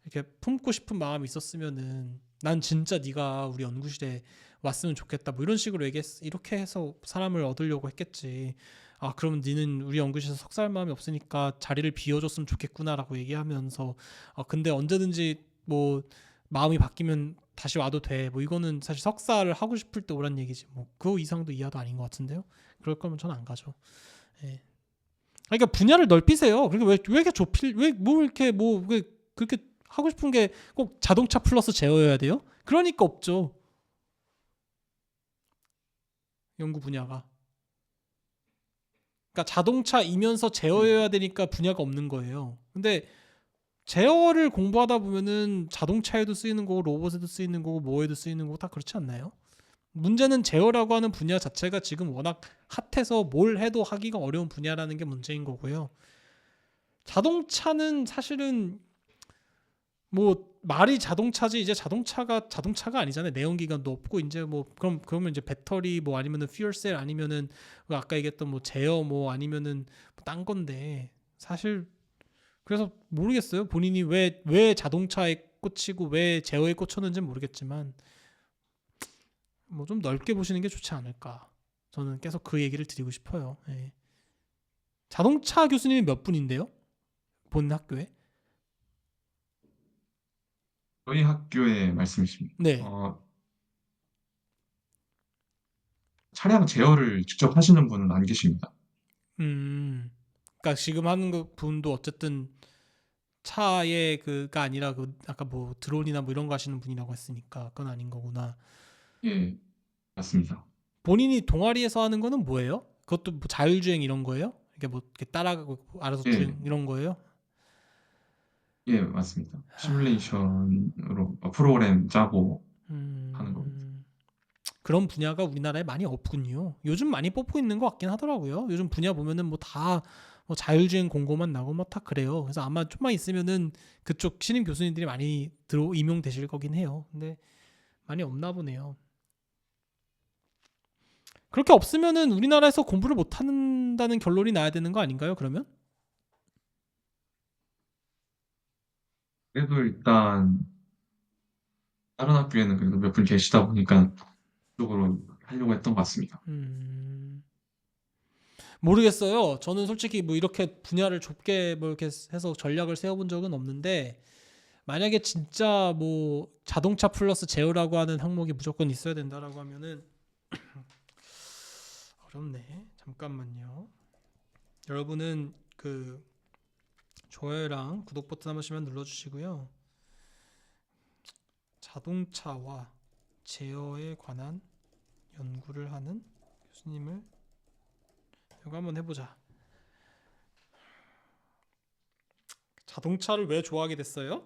A: 이렇게 품고 싶은 마음이 있었으면은 난 진짜 네가 우리 연구실에 왔으면 좋겠다 뭐 이런 식으로 이렇게 해서 사람을 얻으려고 했겠지. 아 그러면 니는 우리 연구실에서 석사할 마음이 없으니까 자리를 비워줬으면 좋겠구나라고 얘기하면서 근데 언제든지 뭐 마음이 바뀌면 다시 와도 돼. 뭐 이거는 사실 석사를 하고 싶을 때 오란 얘기지. 뭐 그 이상도 이하도 아닌 것 같은데요. 그럴 거면 전 안 가죠. 예. 그러니까 분야를 넓히세요. 그러니까 왜 이렇게 왜 뭐 이렇게 왜 그렇게 하고 싶은 게 꼭 자동차 플러스 제어여야 돼요? 그러니까 없죠. 연구 분야가. 그러니까 자동차이면서 제어여야 되니까 분야가 없는 거예요. 근데 제어를 공부하다 보면은 자동차에도 쓰이는 거고 로봇에도 쓰이는 거고 뭐에도 쓰이는 거고 다 그렇지 않나요? 문제는 제어라고 하는 분야 자체가 지금 워낙 핫해서 뭘 해도 하기가 어려운 분야라는 게 문제인 거고요. 자동차는 사실은 뭐 말이 자동차지 이제 자동차가 아니잖아요. 내연기관도 없고 이제 뭐 그러면 이제 배터리 뭐 아니면은 퓨얼셀 아니면은 그 아까 얘기했던 뭐 제어 뭐 아니면은 뭐딴 건데 사실 그래서 모르겠어요. 본인이 왜 자동차에 꽂히고 왜 제어에 꽂혔는지는 모르겠지만 뭐 좀 넓게 보시는 게 좋지 않을까. 저는 계속 그 얘기를 드리고 싶어요. 예. 자동차 교수님이 몇 분인데요? 본 학교에?
B: 저희 학교의 말씀이십니다.
A: 네.
B: 차량 제어를 직접 하시는 분은 안 계십니다.
A: 그러니까 지금 하는 그 분도 어쨌든 차에 그가 아니라 그 아까 뭐 드론이나 뭐 이런 거 하시는 분이라고 했으니까 그건 아닌 거구나.
B: 예, 맞습니다.
A: 본인이 동아리에서 하는 거는 뭐예요? 그것도 뭐 자율주행 이런 거예요? 이게 뭐 이렇게 따라가고 알아서
B: 예,
A: 주행 이런 거예요?
B: 예, 맞습니다. 시뮬레이션으로 프로그램 짜고 하는 겁니다.
A: 음, 그런 분야가 우리나라에 많이 없군요. 요즘 많이 뽑고 있는 것 같긴 하더라고요. 요즘 분야 보면은 뭐 다 뭐 자율주행 공고만 나고 뭐 다 그래요. 그래서 아마 좀만 있으면은 그쪽 신임 교수님들이 많이 들어 임용되실 거긴 해요. 근데 많이 없나 보네요. 그렇게 없으면은 우리나라에서 공부를 못 한다는 결론이 나야 되는 거 아닌가요? 그러면?
B: 그래도 일단 다른 학교에는 그래도 몇 분 계시다 보니까 그쪽으로 하려고 했던 것 같습니다.
A: 음, 모르겠어요. 저는 솔직히 뭐 이렇게 분야를 좁게 뭐 이렇게 해서 전략을 세워본 적은 없는데 만약에 진짜 뭐 자동차 플러스 제어라고 하는 항목이 무조건 있어야 된다라고 하면은 어렵네. 잠깐만요. 여러분은 그 좋아요랑 구독 버튼 한 번씩만 눌러주시고요. 자동차와 제어에 관한 연구를 하는 교수님을 이거 한번 해보자. 자동차를 왜 좋아하게 됐어요?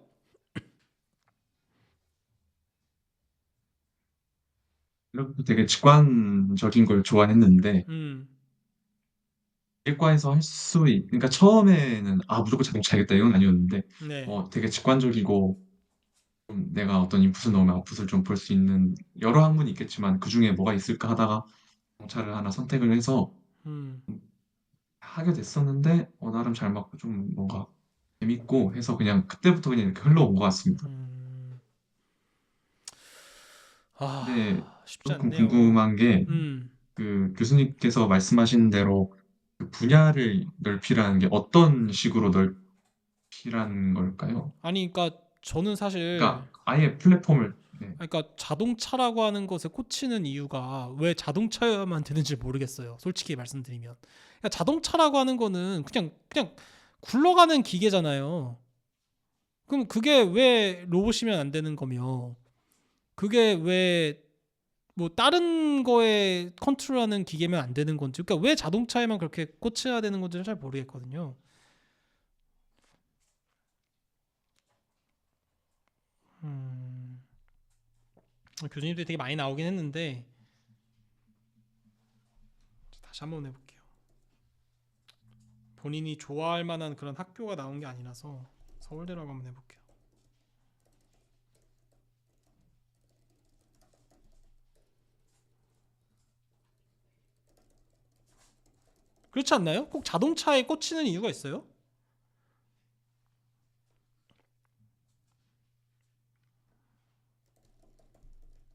B: 이렇게 되게 직관적인 걸 좋아했는데
A: 음,
B: 일과에서 그러니까 처음에는 무조건 자동차 겠다 이건 아니었는데
A: 네.
B: 되게 직관적이고 좀 내가 어떤 인풋을 넣으면 아웃풋을 좀 볼 수 있는 여러 학문이 있겠지만 그 중에 뭐가 있을까 하다가 자동차를 하나 선택을 해서
A: 음,
B: 하게 됐었는데 나름 잘 맞고 좀 뭔가 재밌고 해서 그냥 그때부터 그냥 이렇게 흘러온 것 같습니다.
A: 음,
B: 근데
A: 쉽지
B: 조금
A: 않네요.
B: 궁금한 게
A: 음,
B: 그 교수님께서 말씀하신 대로 그 분야를 넓히라는 게 어떤 식으로 넓히라는 걸까요?
A: 아니, 그러니까 저는 사실
B: 그러니까 아예 플랫폼을 네.
A: 그러니까 자동차라고 하는 것에 꽂히는 이유가 왜 자동차여야만 되는지 모르겠어요. 솔직히 말씀드리면. 그러니까 자동차라고 하는 거는 그냥 굴러가는 기계잖아요. 그럼 그게 왜 로봇이면 안 되는 거며 그게 왜 뭐 다른 거에 컨트롤하는 기계면 안 되는 건지 그러니까 왜 자동차에만 그렇게 꽂혀야 되는 건지 잘 모르겠거든요. 음, 교수님들이 되게 많이 나오긴 했는데 다시 한번 해볼게요. 본인이 좋아할 만한 그런 학교가 나온 게 아니라서 서울대라고 한번 해볼게요. 그렇지 않나요? 꼭 자동차에 꽂히는 이유가 있어요?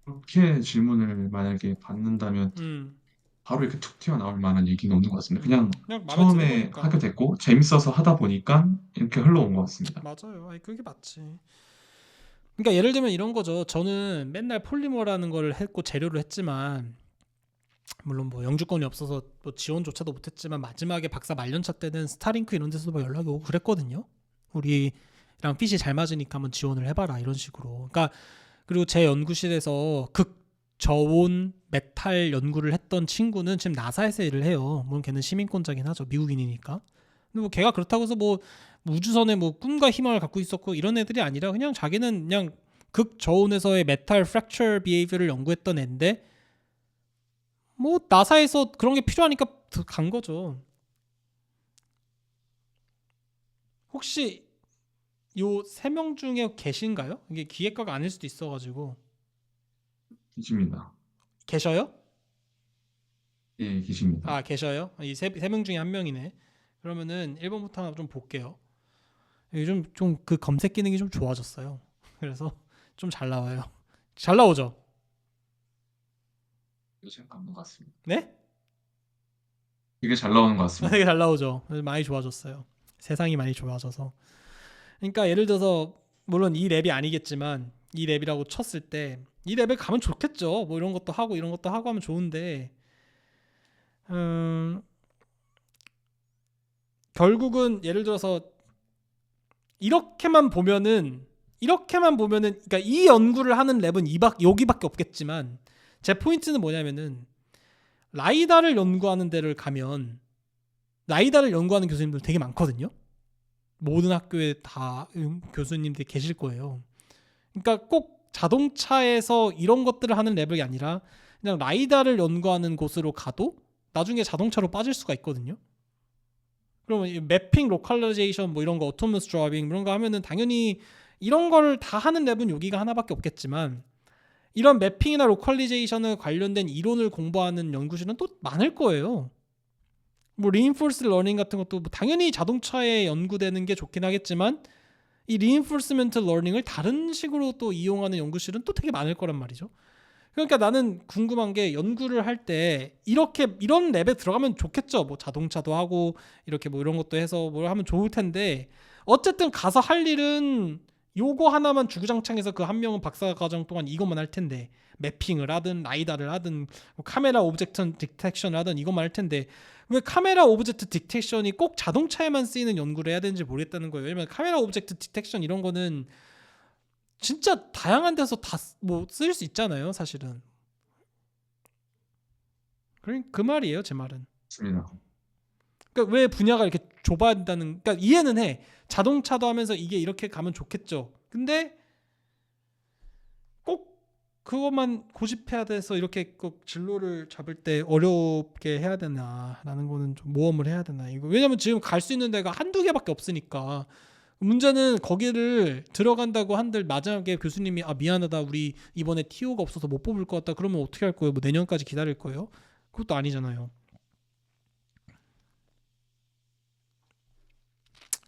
B: 그렇게 질문을 만약에 받는다면
A: 음,
B: 바로 이렇게 툭 튀어나올 만한 얘기는 없는 것 같습니다. 그냥
A: 그냥 마음에
B: 처음에
A: 들어보니까
B: 하게 됐고 재밌어서 하다 보니까 이렇게 흘러온 것 같습니다.
A: 맞아요. 아니 그게 맞지. 그러니까 예를 들면 이런 거죠. 저는 맨날 폴리머라는 걸 했고 재료를 했지만 물론 뭐 영주권이 없어서 뭐 지원조차도 못했지만 마지막에 박사 말년차 때는 스타링크 이런 데서도 막 연락이 오고 그랬거든요. 우리랑 핏이 잘 맞으니까 한번 지원을 해봐라 이런 식으로. 그러니까 그리고 제 연구실에서 극저온 메탈 연구를 했던 친구는 지금 나사에서 일을 해요. 물론 걔는 시민권자긴 하죠. 미국인이니까. 근데 뭐 걔가 그렇다고 해서 뭐 우주선에 뭐 꿈과 희망을 갖고 있었고 이런 애들이 아니라 그냥 자기는 그냥 극저온에서의 메탈 프랙처 비헤이비어를 연구했던 애인데 뭐 나사에서 그런 게 필요하니까 간 거죠. 혹시 요 세 명 중에 계신가요? 이게 기획과가 아닐 수도 있어가지고
B: 계십니다.
A: 계셔요?
B: 예, 계십니다.
A: 아 계셔요? 이 세 명 중에 한 명이네. 그러면은 1번부터 하나 좀 볼게요. 요즘 좀 그 검색 기능이 좀 좋아졌어요. 그래서 좀 잘 나와요. 잘 나오죠?
B: 이거 생각한 것 같습니다.
A: 네?
B: 되게 잘 나오는 것
A: 되게
B: 같습니다.
A: 잘 나오죠. 많이 좋아졌어요. 세상이 많이 좋아져서. 그러니까 예를 들어서 물론 이 랩이 아니겠지만 이 랩이라고 쳤을 때 이 랩에 가면 좋겠죠. 뭐 이런 것도 하고 이런 것도 하고 하면 좋은데 음, 결국은 예를 들어서 이렇게만 보면은 그러니까 이 연구를 하는 랩은 여기밖에 없겠지만 제 포인트는 뭐냐면은 라이다를 연구하는 데를 가면 라이다를 연구하는 교수님들 되게 많거든요. 모든 학교에 다 교수님들이 계실 거예요. 그러니까 꼭 자동차에서 이런 것들을 하는 레벨이 아니라 그냥 라이다를 연구하는 곳으로 가도 나중에 자동차로 빠질 수가 있거든요. 그러면 이 매핑, 로컬라이제이션 뭐 이런 거, 오토노머스 드라이빙 이런 거 하면은 당연히 이런 걸 다 하는 랩은 여기가 하나밖에 없겠지만 이런 매핑이나 로컬리제이션에 관련된 이론을 공부하는 연구실은 또 많을 거예요. 뭐 리인포스 러닝 같은 것도 뭐 당연히 자동차에 연구되는 게 좋긴 하겠지만 이 리인포스먼트 러닝을 다른 식으로 또 이용하는 연구실은 또 되게 많을 거란 말이죠. 그러니까 나는 궁금한 게 연구를 할 때 이렇게 이런 랩에 들어가면 좋겠죠. 뭐 자동차도 하고 이렇게 뭐 이런 것도 해서 뭘 하면 좋을 텐데 어쨌든 가서 할 일은 요거 하나만 주구장창해서 그 한 명은 박사과정 동안 이것만 할 텐데 매핑을 하든 라이다를 하든 뭐 카메라 오브젝트 디텍션을 하든 이것만 할 텐데 왜 카메라 오브젝트 디텍션이 꼭 자동차에만 쓰이는 연구를 해야 되는지 모르겠다는 거예요. 왜냐면 카메라 오브젝트 디텍션 이런 거는 진짜 다양한 데서 다 뭐 쓸 수 있잖아요, 사실은. 그 말이에요, 제 말은.
B: 맞습니다.
A: 그러니까 왜 분야가 이렇게 좁아야 된다는, 그러니까 이해는 해. 자동차도 하면서 이게 이렇게 가면 좋겠죠. 근데 꼭 그것만 고집해야 돼서 이렇게 꼭 진로를 잡을 때 어렵게 해야 되나라는 거는 좀 모험을 해야 되나 이거. 왜냐면 지금 갈 수 있는 데가 한두 개밖에 없으니까. 문제는 거기를 들어간다고 한들 마지막에 교수님이 아 미안하다 우리 이번에 TO가 없어서 못 뽑을 것 같다 그러면 어떻게 할 거예요? 뭐 내년까지 기다릴 거예요? 그것도 아니잖아요.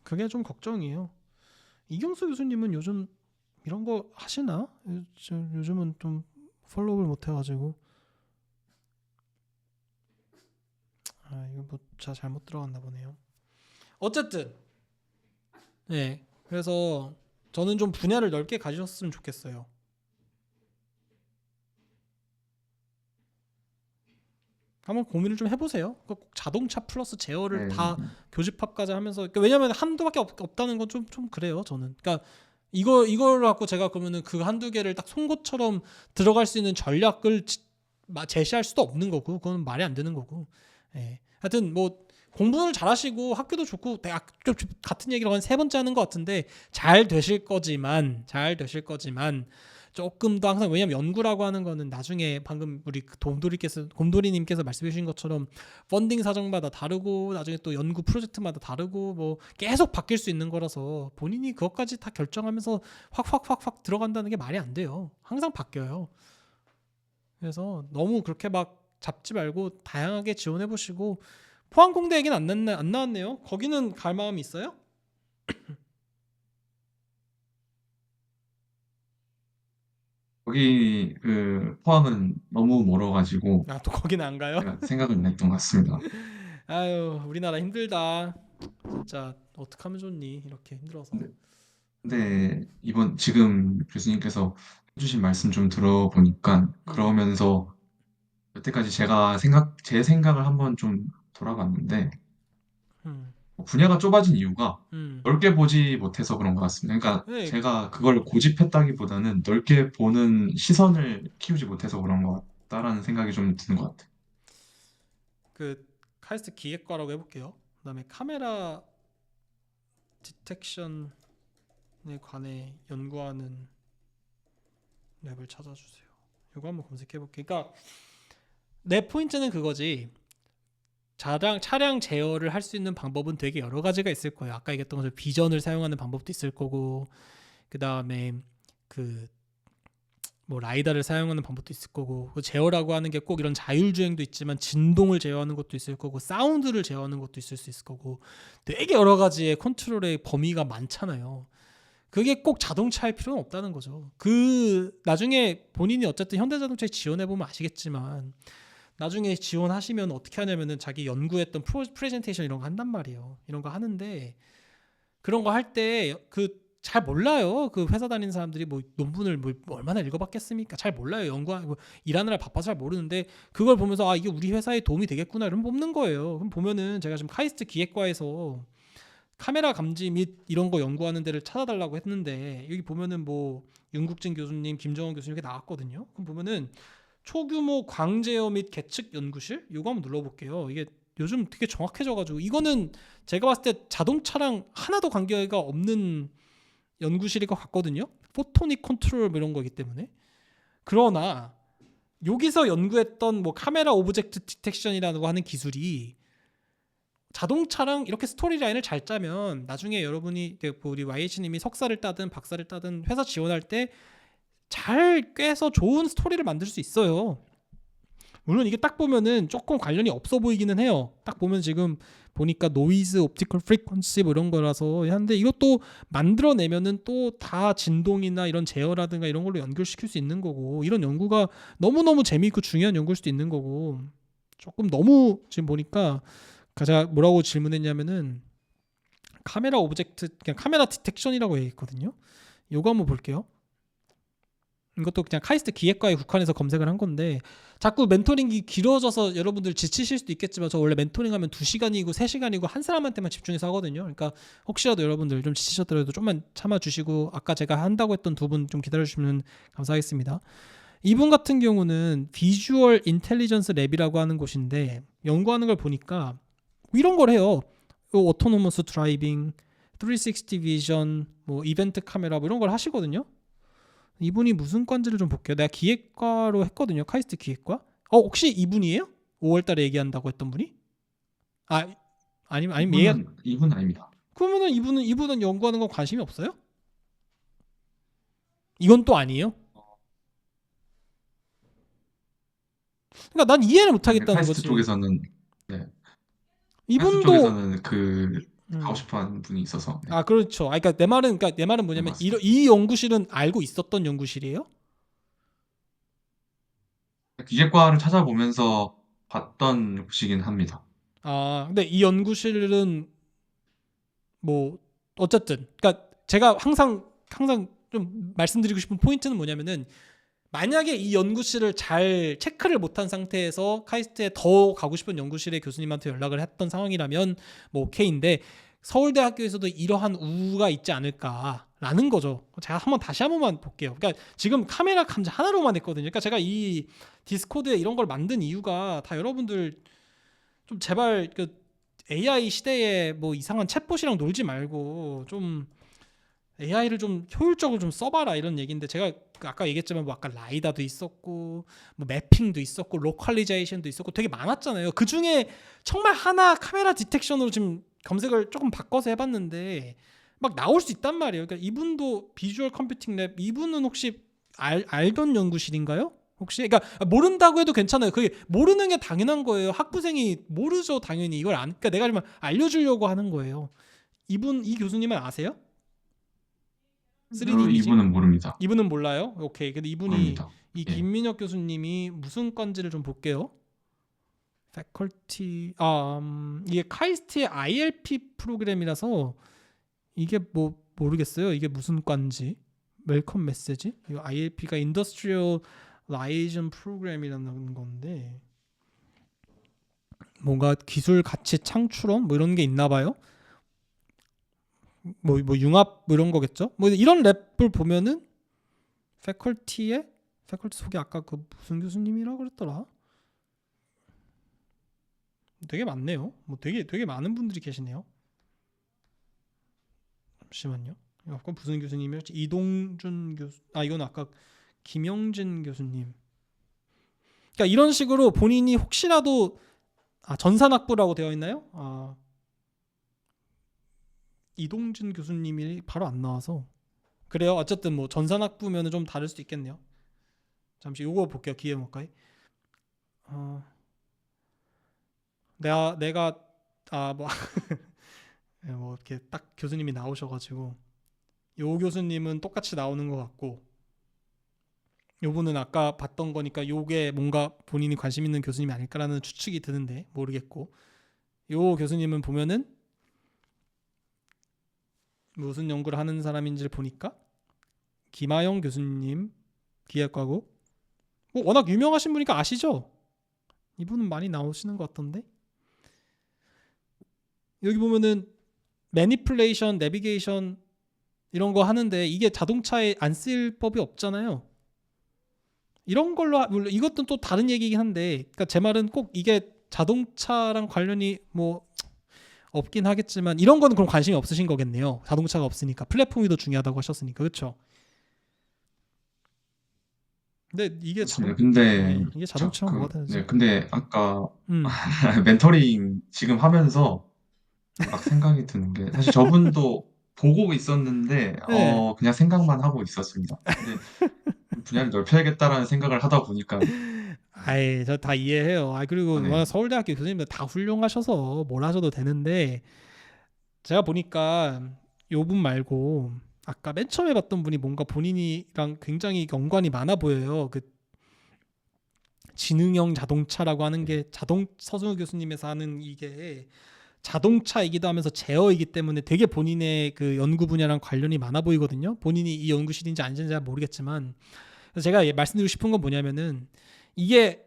A: 그게 좀 걱정이에요. 이경수 교수님은 요즘 이런 거 하시나? 요즘은 좀 팔로우를 못 해가지고 아 이거 뭐 잘못 들어갔나 보네요. 어쨌든 네 그래서 저는 좀 분야를 넓게 가지셨으면 좋겠어요. 한번 고민을 좀 해보세요. 꼭 자동차 플러스 제어를
B: 네,
A: 다 교집합까지 하면서 그러니까 왜냐면 한두밖에 없다는 건 좀 그래요 저는. 그러니까 이걸 갖고 제가 그러면은 그 한두 개를 딱 송곳처럼 들어갈 수 있는 전략을 제시할 수도 없는 거고 그건 말이 안 되는 거고. 예. 하여튼 뭐 공부를 잘하시고 학교도 좋고 대학 같은 얘기를 한 세 번째 하는 것 같은데 잘 되실 거지만 조금 더 항상 왜냐면 연구라고 하는 거는 나중에 방금 우리 곰돌이님께서 말씀해 주신 것처럼 펀딩 사정마다 다르고 나중에 또 연구 프로젝트마다 다르고 뭐 계속 바뀔 수 있는 거라서 본인이 그것까지 다 결정하면서 확 들어간다는 게 말이 안 돼요. 항상 바뀌어요. 그래서 너무 그렇게 막 잡지 말고 다양하게 지원해 보시고 포항공대 얘기는 안 나왔네요. 거기는 갈 마음이 있어요?
B: 거기 그 포항은 너무 멀어가지고
A: 아 또 거기는 안 가요?
B: 제가 생각을 안 했던 것 같습니다.
A: 아유 우리나라 힘들다. 진짜 어떡하면 좋니 이렇게 힘들어서.
B: 근데, 근데 이번 지금 교수님께서 해주신 말씀 좀 들어보니까
A: 음,
B: 그러면서 여태까지 제 생각을 한번 좀 돌아봤는데
A: 음,
B: 분야가 좁아진 이유가
A: 음.
B: 넓게 보지 못해서 그런 것 같습니다. 그러니까
A: 네,
B: 제가 그걸 고집했다기보다는 넓게 보는 시선을 키우지 못해서 그런 것 같다라는 생각이 좀 드는 것 같아요.
A: 그 카이스트 기획과라고 해볼게요. 그다음에 카메라 디텍션에 관해 연구하는 랩을 찾아주세요. 이거 한번 검색해볼게요. 그러니까 내 포인트는 그거지. 차량 제어를 할 수 있는 방법은 되게 여러 가지가 있을 거예요. 아까 얘기했던 것처럼 비전을 사용하는 방법도 있을 거고, 그 다음에 그 뭐 라이다를 사용하는 방법도 있을 거고, 그 제어라고 하는 게 꼭 이런 자율주행도 있지만 진동을 제어하는 것도 있을 거고, 사운드를 제어하는 것도 있을 수 있을 거고, 되게 여러 가지의 컨트롤의 범위가 많잖아요. 그게 꼭 자동차일 필요는 없다는 거죠. 그 나중에 본인이 어쨌든 현대자동차에 지원해 보면 아시겠지만. 나중에 지원하시면 어떻게 하냐면은 자기 연구했던 프레젠테이션 이런 거 한단 말이에요. 이런 거 하는데 그런 거 할 때 그 잘 몰라요. 그 회사 다니는 사람들이 뭐 논문을 뭐 얼마나 읽어봤겠습니까? 잘 몰라요. 연구하고 일하느라 바빠서 잘 모르는데 그걸 보면서 아 이게 우리 회사에 도움이 되겠구나 이러면 뽑는 거예요. 그럼 보면은 제가 지금 카이스트 기획과에서 카메라 감지 및 이런 거 연구하는 데를 찾아달라고 했는데 여기 보면은 뭐 윤국진 교수님, 김정원 교수님 이렇게 나왔거든요. 그럼 보면은 초규모 광제어 및 계측 연구실 이거 한번 눌러볼게요. 이게 요즘 되게 정확해져가지고 이거는 제가 봤을 때 자동차랑 하나도 관계가 없는 연구실일 것 같거든요. 포토닉 컨트롤 뭐 이런 거기 때문에. 그러나 여기서 연구했던 뭐 카메라 오브젝트 디텍션이라고 하는 기술이 자동차랑 이렇게 스토리 라인을 잘 짜면 나중에 여러분이 우리 YH님이 석사를 따든 박사를 따든 회사 지원할 때 잘 꿰서 좋은 스토리를 만들 수 있어요. 물론 이게 딱 보면은 조금 관련이 없어 보이기는 해요. 딱 보면 지금 보니까 노이즈, 옵티컬 프리퀀시 뭐 이런 거라서 한데 이것도 만들어내면은 또 다 진동이나 이런 제어라든가 이런 걸로 연결시킬 수 있는 거고 이런 연구가 너무너무 재미있고 중요한 연구일 수도 있는 거고 조금 너무 지금 보니까 제가 뭐라고 질문했냐면은 카메라 오브젝트 그냥 카메라 디텍션이라고 얘기했거든요. 요거 한번 볼게요. 이것도 그냥 카이스트 기획과에 국한해서 검색을 한 건데 자꾸 멘토링이 길어져서 여러분들 지치실 수도 있겠지만 저 원래 멘토링하면 2시간이고 3시간이고 한 사람한테만 집중해서 하거든요. 그러니까 혹시라도 여러분들 좀 지치셨더라도 좀만 참아주시고 아까 제가 한다고 했던 두 분 좀 기다려주시면 감사하겠습니다. 이분 같은 경우는 비주얼 인텔리전스 랩이라고 하는 곳인데 연구하는 걸 보니까 이런 걸 해요. 오토노머스 드라이빙, 360 비전, 뭐 이벤트 카메라 뭐 이런 걸 하시거든요. 이분이 무슨 과인지를 좀 볼게요. 내가 기획과로 했거든요. 카이스트 기획과. 혹시 이분이에요? 5월달에 얘기한다고 했던 분이? 아니면
B: 이분 아닙니다.
A: 그러면은 이분은 연구하는 건 관심이 없어요? 이건 또 아니에요? 그러니까 난 이해를 못하겠다는
B: 카이스트
A: 거지.
B: 쪽에서는 네. 카이스트
A: 이분도
B: 쪽에서는 가고 싶어하는 분이 있어서 네.
A: 그렇죠. 그러니까 내 말은 뭐냐면
B: 맞습니다.
A: 이 연구실은 알고 있었던 연구실이에요?
B: 기계과를 찾아보면서 봤던 곳이긴 합니다.
A: 근데 이 연구실은 뭐 어쨌든 그러니까 제가 항상 좀 말씀드리고 싶은 포인트는 뭐냐면은 만약에 이 연구실을 잘 체크를 못한 상태에서 카이스트에 더 가고 싶은 연구실의 교수님한테 연락을 했던 상황이라면 뭐 오케이인데 서울대학교에서도 이러한 우가 있지 않을까라는 거죠. 제가 다시 한 번만 볼게요. 그러니까 지금 카메라 감지 하나로만 했거든요. 그러니까 제가 이 디스코드에 이런 걸 만든 이유가 다 여러분들 좀 제발 AI 시대에 뭐 이상한 챗봇이랑 놀지 말고 좀 AI를 좀 효율적으로 좀 써봐라 이런 얘기인데 제가 아까 얘기했지만 뭐 아까 라이다도 있었고 뭐 매핑도 있었고 로컬리제이션도 있었고 되게 많았잖아요. 그 중에 정말 하나 카메라 디텍션으로 지금 검색을 조금 바꿔서 해봤는데 막 나올 수 있단 말이에요. 그러니까 이분도 비주얼 컴퓨팅 랩 이분은 혹시 알던 연구실인가요? 혹시 그러니까 모른다고 해도 괜찮아요. 그게 모르는 게 당연한 거예요. 학부생이 모르죠 당연히 이걸 그러니까 내가 좀 알려주려고 하는 거예요. 이 교수님은 아세요? 3D 이미징?
B: 이분은 모릅니다.
A: 이분은 몰라요? 오케이. 근데 이분이
B: 모릅니다.
A: 이
B: 예.
A: 김민혁 교수님이 무슨 과인지를 좀 볼게요. 패컬티 이게 카이스트의 ILP 프로그램이라서 이게 뭐 모르겠어요. 이게 무슨 과인지. 웰컴 메시지? 이 ILP가 인더스트리얼 라이전 프로그램이라는 건데 뭔가 기술 가치 창출원 뭐 이런 게 있나 봐요. 뭐 융합 뭐 이런 거겠죠. 뭐 이런 랩을 보면은 패컬티 속에 아까 그 무슨 교수님이라고 그랬더라. 되게 많네요. 뭐 되게 많은 분들이 계시네요. 잠시만요. 아까 무슨 교수님이었지? 이동준 교수. 이건 아까 김영진 교수님. 그러니까 이런 식으로 본인이 혹시라도 전산학부라고 되어 있나요? 이동준 교수님이 바로 안 나와서 그래요. 어쨌든 뭐 전산학부면은 좀 다를 수도 있겠네요. 잠시 요거 볼게요. 기회목가에. 내가 뭐 뭐 이렇게 딱 교수님이 나오셔가지고 요 교수님은 똑같이 나오는 것 같고 요분은 아까 봤던 거니까 요게 뭔가 본인이 관심 있는 교수님이 아닐까라는 추측이 드는데 모르겠고 요 교수님은 보면은 무슨 연구를 하는 사람인지를 보니까 김하영 교수님 기획과고 뭐 워낙 유명하신 분이니까 아시죠? 이분은 많이 나오시는 것 같던데 여기 보면은 매니플레이션, 내비게이션 이런 거 하는데 이게 자동차에 안 쓸 법이 없잖아요. 이런 걸로 물론 이것도 또 다른 얘기긴 한데 그러니까 제 말은 꼭 이게 자동차랑 관련이 뭐 없긴 하겠지만 이런 거는 그럼 관심이 없으신 거겠네요. 자동차가 없으니까 플랫폼이 더 중요하다고 하셨으니까 그렇죠. 근데 이게
B: 그렇습니다.
A: 자동
B: 근데
A: 이게 자동차랑 뭐가 다르지?
B: 네, 근데 아까
A: 음,
B: 멘토링 지금 하면서 막 생각이 드는 게 사실 저분도 보고 있었는데
A: 네.
B: 그냥 생각만 하고 있었습니다. 근데 분야를 넓혀야겠다라는 생각을 하다 보니까
A: 아이 저 다 이해해요. 아 그리고 워낙
B: 네,
A: 서울대학교 교수님들 다 훌륭하셔서 뭘 하셔도 되는데 제가 보니까 요 분 말고 아까 맨 처음에 봤던 분이 뭔가 본인이랑 굉장히 연관이 많아 보여요. 그 지능형 자동차라고 하는 게 자동 서승우 교수님에서 하는 이게 자동차이기도 하면서 제어이기 때문에 되게 본인의 그 연구 분야랑 관련이 많아 보이거든요. 본인이 이 연구실인지 아닌지는 잘 모르겠지만 그래서 제가 말씀드리고 싶은 건 뭐냐면은 이게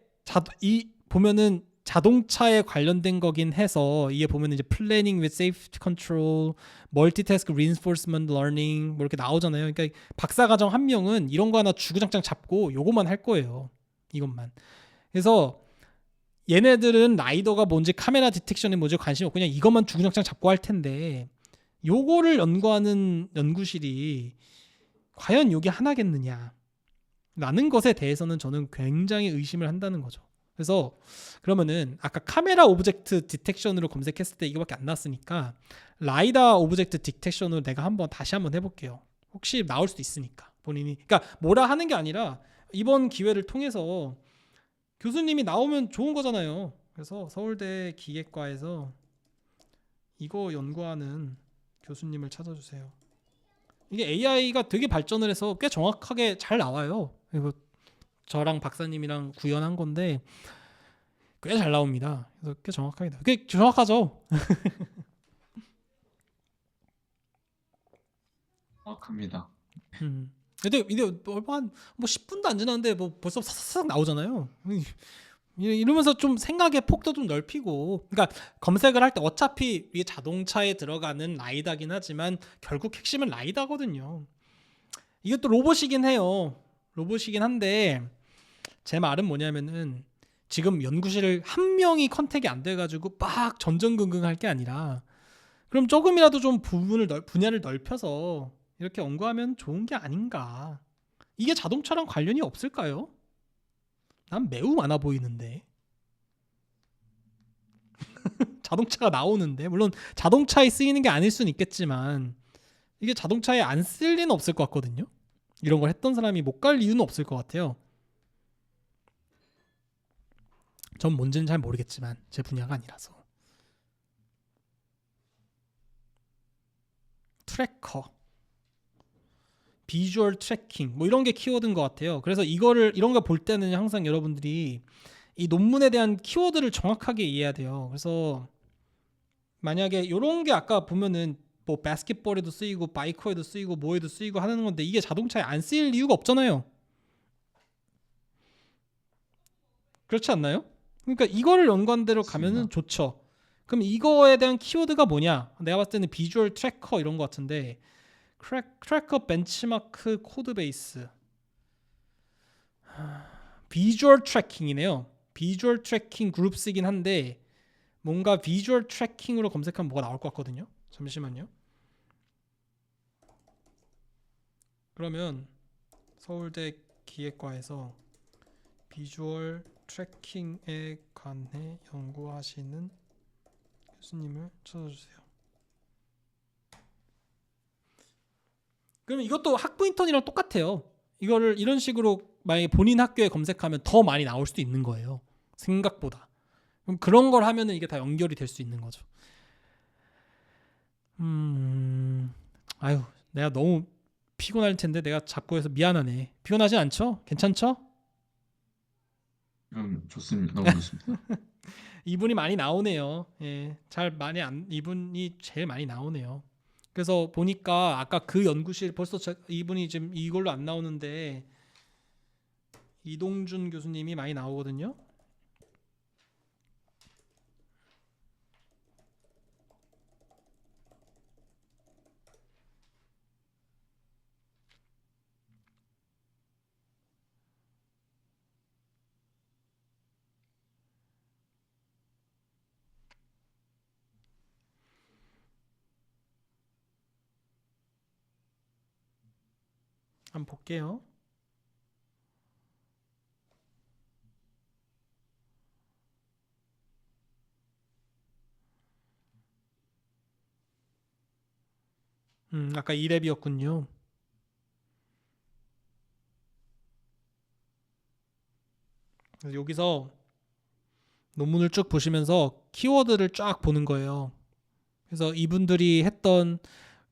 A: 이 보면은 자동차에 관련된 거긴 해서 이게 보면은 이제 planning with safety control, multitask reinforcement learning 뭐 이렇게 나오잖아요. 그러니까 박사 과정 한 명은 이런 거 하나 주구장창 잡고 요것만 할 거예요. 이것만. 그래서 얘네들은 라이더가 뭔지 카메라 디텍션이 뭔지 관심 없고 그냥 이것만 주구장창 잡고 할 텐데 요거를 연구하는 연구실이 과연 요게 하나겠느냐 라는 것에 대해서는 저는 굉장히 의심을 한다는 거죠. 그래서 그러면은 아까 카메라 오브젝트 디텍션으로 검색했을 때 이거밖에 안 나왔으니까 라이다 오브젝트 디텍션으로 내가 다시 한번 해볼게요. 혹시 나올 수도 있으니까 본인이 그러니까 뭐라 하는 게 아니라 이번 기회를 통해서 교수님이 나오면 좋은 거잖아요. 그래서 서울대 기계과에서 이거 연구하는 교수님을 찾아주세요. 이게 AI가 되게 발전을 해서 꽤 정확하게 잘 나와요. 이거 저랑 박사님이랑 구현한 건데 꽤 잘 나옵니다. 그래서 꽤 정확하게 나와요. 꽤 정확하죠.
B: 정확합니다.
A: 근데 얼마 한뭐 10분도 안 지났는데 뭐 벌써 사사삭 나오잖아요. 이러면서 좀 생각의 폭도 좀 넓히고 그러니까 검색을 할 때 어차피 이게 자동차에 들어가는 라이다긴 하지만 결국 핵심은 라이다거든요. 이게 또 로봇이긴 해요. 로봇이긴 한데 제 말은 뭐냐면은 지금 연구실을 한 명이 컨택이 안 돼가지고 막 전전긍긍할 게 아니라 그럼 조금이라도 좀 분야를 넓혀서 이렇게 연구하면 좋은 게 아닌가. 이게 자동차랑 관련이 없을까요? 난 매우 많아 보이는데. 자동차가 나오는데 물론 자동차에 쓰이는 게 아닐 수는 있겠지만 이게 자동차에 안 쓸 리는 없을 것 같거든요. 이런 걸 했던 사람이 못 갈 이유는 없을 것 같아요. 전 뭔지는 잘 모르겠지만 제 분야가 아니라서. 트래커, 비주얼 트래킹 뭐 이런 게 키워드인 것 같아요. 그래서 이런 거 볼 때는 항상 여러분들이 이 논문에 대한 키워드를 정확하게 이해해야 돼요. 그래서 만약에 이런 게 아까 보면은 뭐 바스켓볼에도 쓰이고 바이커에도 쓰이고 뭐에도 쓰이고 하는 건데 이게 자동차에 안 쓰일 이유가 없잖아요. 그렇지 않나요? 그러니까 이거를 연관대로 가면은
B: 맞습니다.
A: 좋죠. 그럼 이거에 대한 키워드가 뭐냐? 내가 봤을 때는 비주얼 트래커 이런 것 같은데 트래커 벤치마크 코드 베이스 비주얼 트래킹이네요. 비주얼 트래킹 그룹스이긴 한데 뭔가 비주얼 트래킹으로 검색하면 뭐가 나올 것 같거든요. 잠시만요. 그러면 서울대 기계과에서 비주얼 트래킹에 관해 연구하시는 교수님을 찾아주세요. 그러면 이것도 학부 인턴이랑 똑같아요. 이거를 이런 식으로 만약에 본인 학교에 검색하면 더 많이 나올 수도 있는 거예요. 생각보다. 그럼 그런 걸 하면은 이게 다 연결이 될 수 있는 거죠. 아유, 내가 너무 피곤할 텐데 내가 자꾸 해서 미안하네. 피곤하진 않죠? 괜찮죠?
B: 좋습니다. 너무 좋습니다.
A: 이분이 많이 나오네요. 예, 잘 많이 안 이분이 제일 많이 나오네요. 그래서 보니까 아까 그 연구실 벌써 이분이 지금 이걸로 안 나오는데 이동준 교수님이 많이 나오거든요. 한번 볼게요. 아까 2랩이었군요. 그래서 여기서 논문을 쭉 보시면서 키워드를 쫙 보는 거예요. 그래서 이분들이 했던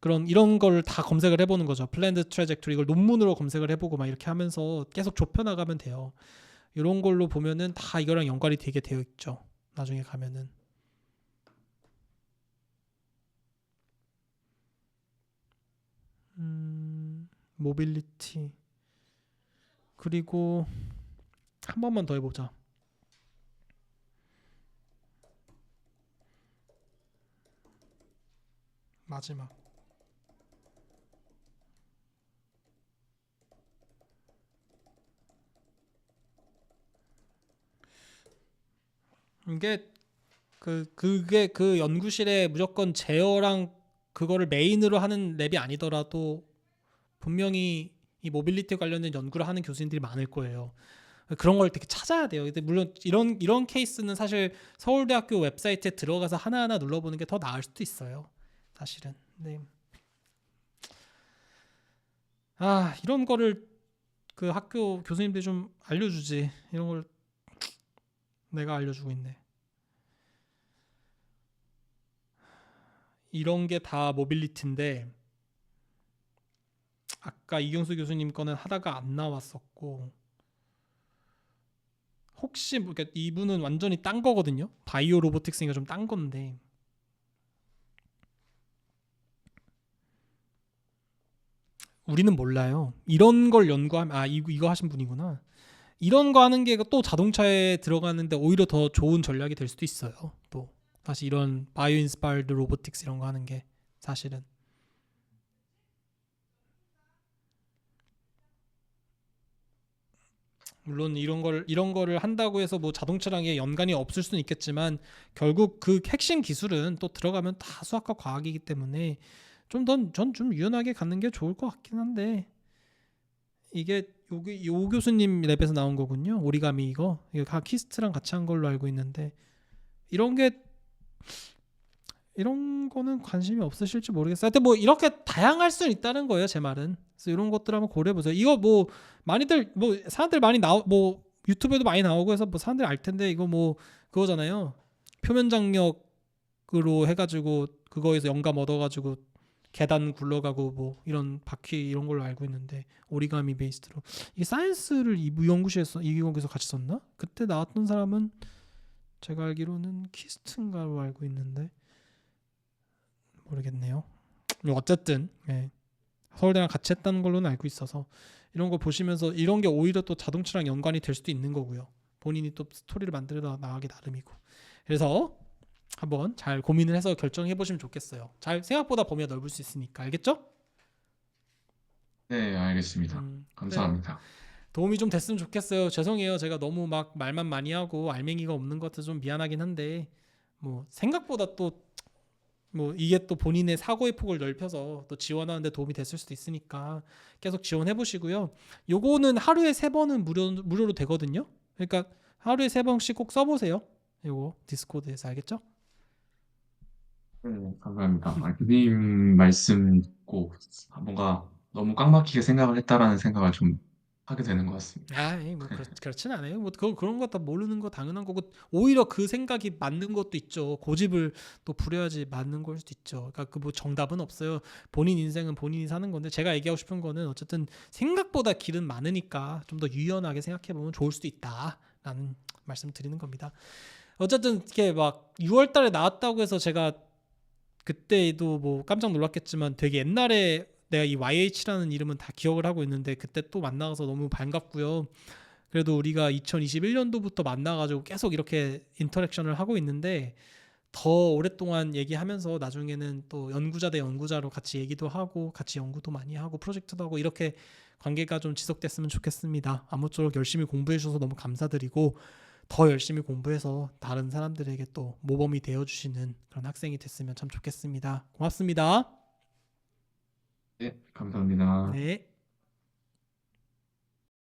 A: 그런 이런 걸 다 검색을 해보는 거죠. 플랜드 트래젝토리 이걸 논문으로 검색을 해보고 막 이렇게 하면서 계속 좁혀나가면 돼요. 이런 걸로 보면은 다 이거랑 연관이 되게 되어 있죠. 나중에 가면은. 모빌리티 그리고 한 번만 더 해보자. 마지막. 이게 그게 그 연구실에 무조건 제어랑 그거를 메인으로 하는 랩이 아니더라도 분명히 이 모빌리티 관련된 연구를 하는 교수님들이 많을 거예요. 그런 걸 되게 찾아야 돼요. 근데 물론 이런 케이스는 사실 서울대학교 웹사이트에 들어가서 하나하나 눌러보는 게 더 나을 수도 있어요. 사실은. 네. 이런 거를 그 학교 교수님들이 좀 알려주지. 이런 걸 내가 알려주고 있네. 이런 게 다 모빌리티인데 아까 이경수 교수님 거는 하다가 안 나왔었고 혹시 그러니까 이분은 완전히 딴 거거든요. 바이오 로보틱스니까 좀 딴 건데 우리는 몰라요. 이런 걸 연구하면 이거 하신 분이구나. 이런 거 하는 게 또 자동차에 들어가는데 오히려 더 좋은 전략이 될 수도 있어요. 또 다시 이런 바이오 인스파이어드 로보틱스 이런 거 하는 게 사실은 물론 이런 거를 한다고 해서 뭐 자동차랑 연관이 없을 수는 있겠지만 결국 그 핵심 기술은 또 들어가면 다 수학과 과학이기 때문에 전 좀 유연하게 가는 게 좋을 것 같긴 한데 이게 여기 요 교수님 랩에서 나온 거군요. 오리가미 이거 키스트랑 같이 한 걸로 알고 있는데 이런 게 이런 거는 관심이 없으실지 모르겠어요. 하여튼 뭐 이렇게 다양할 수 있다는 거예요, 제 말은. 그래서 이런 것들 한번 고려해 보세요. 이거 뭐 많이들 뭐 사람들 많이 뭐 유튜브에도 많이 나오고 해서 뭐 사람들 알 텐데 이거 뭐 그거잖아요. 표면 장력으로 해가지고 그거에서 영감 얻어가지고 계단 굴러가고 뭐 이런 바퀴 이런 걸로 알고 있는데 오리가미 베이스로 이게 사이언스를 이 연구실에서 이기공에서 같이 썼나? 그때 나왔던 사람은 제가 알기로는 키스트인가로 알고 있는데 모르겠네요. 어쨌든 서울대랑 같이 했다는 걸로는 알고 있어서 이런 거 보시면서 이런 게 오히려 또 자동차랑 연관이 될 수도 있는 거고요. 본인이 또 스토리를 만들어 나가기 나름이고. 그래서 한번 잘 고민을 해서 결정해 보시면 좋겠어요. 잘 생각보다 범위가 넓을 수 있으니까 알겠죠?
B: 네, 알겠습니다.
A: 네.
B: 감사합니다.
A: 도움이 좀 됐으면 좋겠어요. 죄송해요. 제가 너무 막 말만 많이 하고 알맹이가 없는 것도 좀 미안하긴 한데 뭐 생각보다 또 뭐 이게 또 본인의 사고의 폭을 넓혀서 또 지원하는데 도움이 됐을 수도 있으니까 계속 지원해 보시고요. 요거는 하루에 3번은 무료로 되거든요. 그러니까 하루에 3번씩 꼭 써보세요. 요거 디스코드에서 알겠죠?
B: 네, 감사합니다. 교수님 말씀 듣고 뭔가 너무 꽉 막히게 생각을 했다라는 생각을 좀 하게 되는 것 같습니다.
A: 뭐 그렇진 않아요. 뭐 그런 거 다 모르는 거 당연한 거고 오히려 그 생각이 맞는 것도 있죠. 고집을 또 부려야지 맞는 걸 수도 있죠. 그러니까 그 뭐 정답은 없어요. 본인 인생은 본인이 사는 건데 제가 얘기하고 싶은 거는 어쨌든 생각보다 길은 많으니까 좀 더 유연하게 생각해 보면 좋을 수도 있다라는 말씀 드리는 겁니다. 어쨌든 이렇게 막 6월 달에 나왔다고 해서 제가 그때도 뭐 깜짝 놀랐겠지만 되게 옛날에 내가 이 YH라는 이름은 다 기억을 하고 있는데 그때 또 만나서 너무 반갑고요. 그래도 우리가 2021년도부터 만나가지고 계속 이렇게 인터랙션을 하고 있는데 더 오랫동안 얘기하면서 나중에는 또 연구자 대 연구자로 같이 얘기도 하고 같이 연구도 많이 하고 프로젝트도 하고 이렇게 관계가 좀 지속됐으면 좋겠습니다. 아무쪼록 열심히 공부해 주셔서 너무 감사드리고 더 열심히 공부해서 다른 사람들에게 또 모범이 되어주시는 그런 학생이 됐으면 참 좋겠습니다. 고맙습니다.
B: 네, 감사합니다.
A: 네.